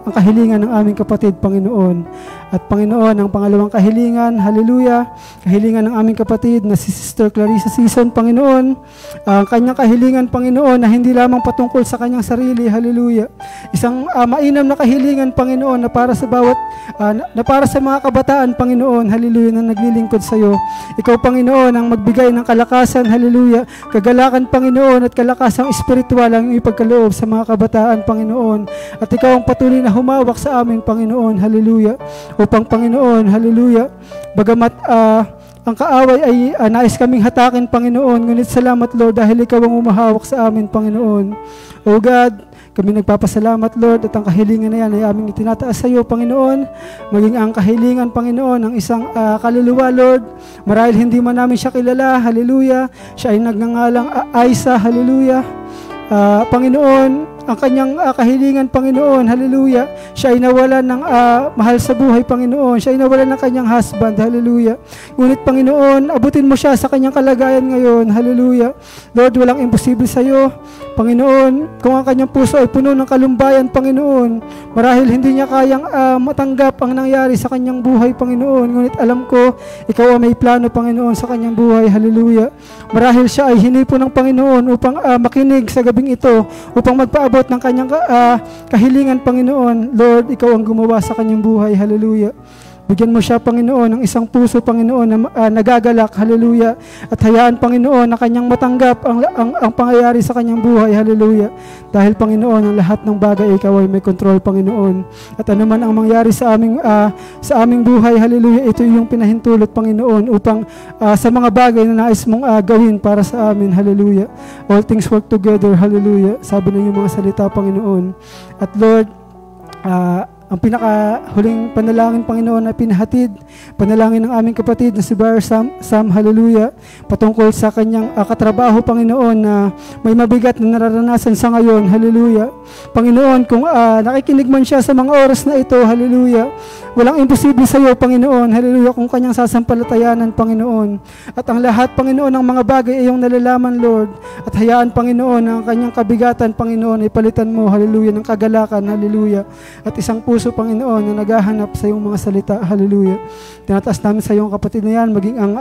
kahilingan ng aming kapatid, Panginoon. At Panginoon, ang pangalawang kahilingan, hallelujah, kahilingan ng aming kapatid na si Sister Clarissa Season, Panginoon. Ang kanyang kahilingan, Panginoon, na hindi lamang patungkol sa kanyang sarili, hallelujah. Isang mainam na kahilingan, Panginoon, na para sa bawat, na para sa mga kabataan, Panginoon, hallelujah, na naglilingkod sa iyo. Ikaw, Panginoon, ang magbigay ng kalakasan, hallelujah, kagalakan, Panginoon, at kalakasang espiritual ang ipagkaloob sa mga kabataan, Panginoon. At ikaw ang patuloy na humawak sa amin, Panginoon, hallelujah. Upang, Panginoon, hallelujah, bagamat ang kaaway ay nais kaming hatakin, Panginoon, ngunit salamat, Lord, dahil ikaw ang umahawak sa amin, Panginoon. O God, kami nagpapasalamat, Lord, at ang kahilingan na yan ay aming itinataas sa iyo, Panginoon. Maging ang kahilingan, Panginoon, ng isang kaluluwa, Lord, marahil hindi man namin siya kilala, hallelujah, siya ay nagngangalang Aisa, hallelujah. Panginoon, ang kanyang kahilingan, Panginoon, hallelujah, siya ay nawalan ng mahal sa buhay, Panginoon. Siya ay nawalan ng kanyang husband, hallelujah. Ngunit, Panginoon, abutin mo siya sa kanyang kalagayan ngayon, hallelujah. Lord, walang imposible sa iyo, Panginoon. Kung ang kanyang puso ay puno ng kalumbayan, Panginoon, marahil hindi niya kayang matanggap ang nangyari sa kanyang buhay, Panginoon. Ngunit alam ko, ikaw ang may plano, Panginoon, sa kanyang buhay, hallelujah. Marahil siya ay hinipo ng Panginoon upang makinig sa gabing ito, upang magpaabot ng kanyang kahilingan, Panginoon. Lord, ikaw ang gumawa sa kanyang buhay, hallelujah. Bigyan mo siya, Panginoon, ng isang puso, Panginoon, na nagagalak, hallelujah. At hayaan, Panginoon, na kanyang matanggap ang pangyayari sa kanyang buhay, hallelujah. Dahil, Panginoon, ang lahat ng bagay, ikaw ay may control, Panginoon. At anuman ang mangyari sa aming buhay, hallelujah, ito yung pinahintulot, Panginoon, upang sa mga bagay na nais mong gawin para sa amin, hallelujah. All things work together, hallelujah. Sabi na yung mga salita, Panginoon. At Lord, ang pinakahuling panalangin, Panginoon, na pinahatid. Panalangin ng aming kapatid na si Brother Sam, hallelujah, patungkol sa kanyang katrabaho, Panginoon, na may mabigat na nararanasan sa ngayon, hallelujah. Panginoon, kung nakikinig man siya sa mga oras na ito, hallelujah, walang imposible sa iyo, Panginoon, hallelujah, kung kanyang sasampalatayanan, Panginoon. At ang lahat, Panginoon, ng mga bagay ay iyong nalalaman, Lord. At hayaan, Panginoon, ang kanyang kabigatan, Panginoon, ay palitan mo, hallelujah, ng kagalakan, hallelujah. At isang puso, Panginoon, na naghahanap sa iyong mga salita, hallelujah. Tinataas namin sa iyong kapatid na yan, maging ang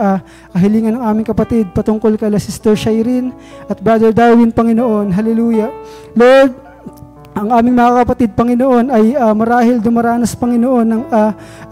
kahilingan ng aming kapatid patungkol kay Sister Shireen at Brother Darwin, Panginoon, hallelujah. Lord, ang aming mga kapatid, Panginoon, ay marahil dumaranas, Panginoon, ng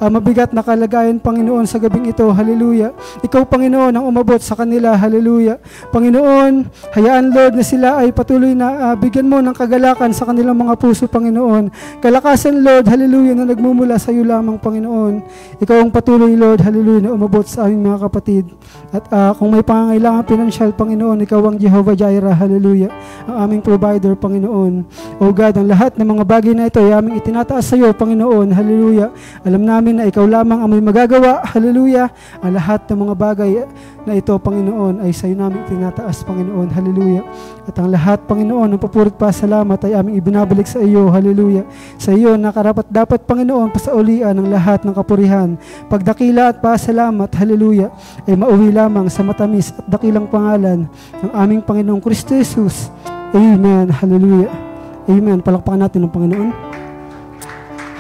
mabigat na kalagayan, Panginoon, sa gabing ito, hallelujah. Ikaw, Panginoon, ang umabot sa kanila, hallelujah. Panginoon, hayaan, Lord, na sila ay patuloy na bigyan mo ng kagalakan sa kanilang mga puso, Panginoon. Kalakasan, Lord, hallelujah, na nagmumula sa iyo lamang, Panginoon. Ikaw ang patuloy, Lord, hallelujah, na umabot sa aming mga kapatid. At kung may pangangailangan pinansyal, Panginoon, ikaw ang Jehovah Jireh, hallelujah, ang aming provider, Panginoon. O God, ang lahat ng mga bagay na ito ay aming itinataas sa iyo, Panginoon, hallelujah. Alam namin na ikaw lamang ang may magagawa, hallelujah. Ang lahat ng mga bagay na ito, Panginoon, ay sa iyo namin itinataas, Panginoon, hallelujah. At ang lahat, Panginoon, ng papuri pa salamat ay aming ibinabalik sa iyo, hallelujah. Sa iyo na karapat-dapat, Panginoon, pasaulian ng lahat ng kapurihan, pagdakila at pasalamat, hallelujah, ay mauwi lamang sa matamis at dakilang pangalan ng aming Panginoong Kristo Jesus. Amen, hallelujah. Amen. Palakpakan natin ng Panginoon.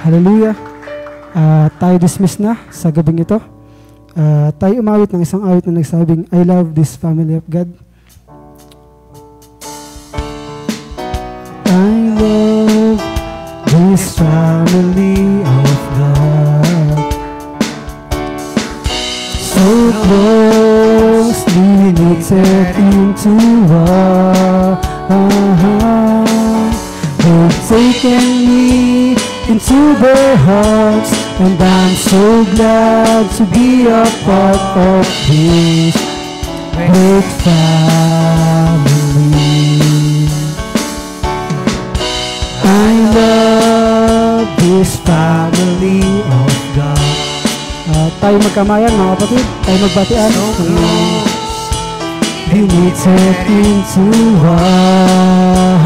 Hallelujah. Tayo dismiss na sa gabing ito. Tayo umawit ng isang awit na nagsabing, I love this family of God. I love this family of God, so closely knitted into one. They've taken me into their hearts, and I'm so glad to be a part of this great family. I love this family of God. Tayo magkamayan, mga kapatid. Tayo magbatian. United into one.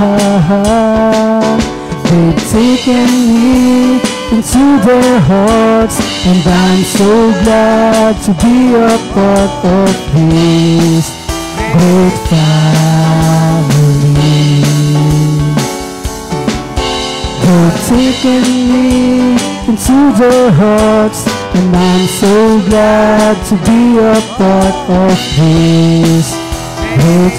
They've taken me into their hearts, and I'm so glad to be a part of this great family. They've taken me into their hearts, and I'm so glad to be a part of this great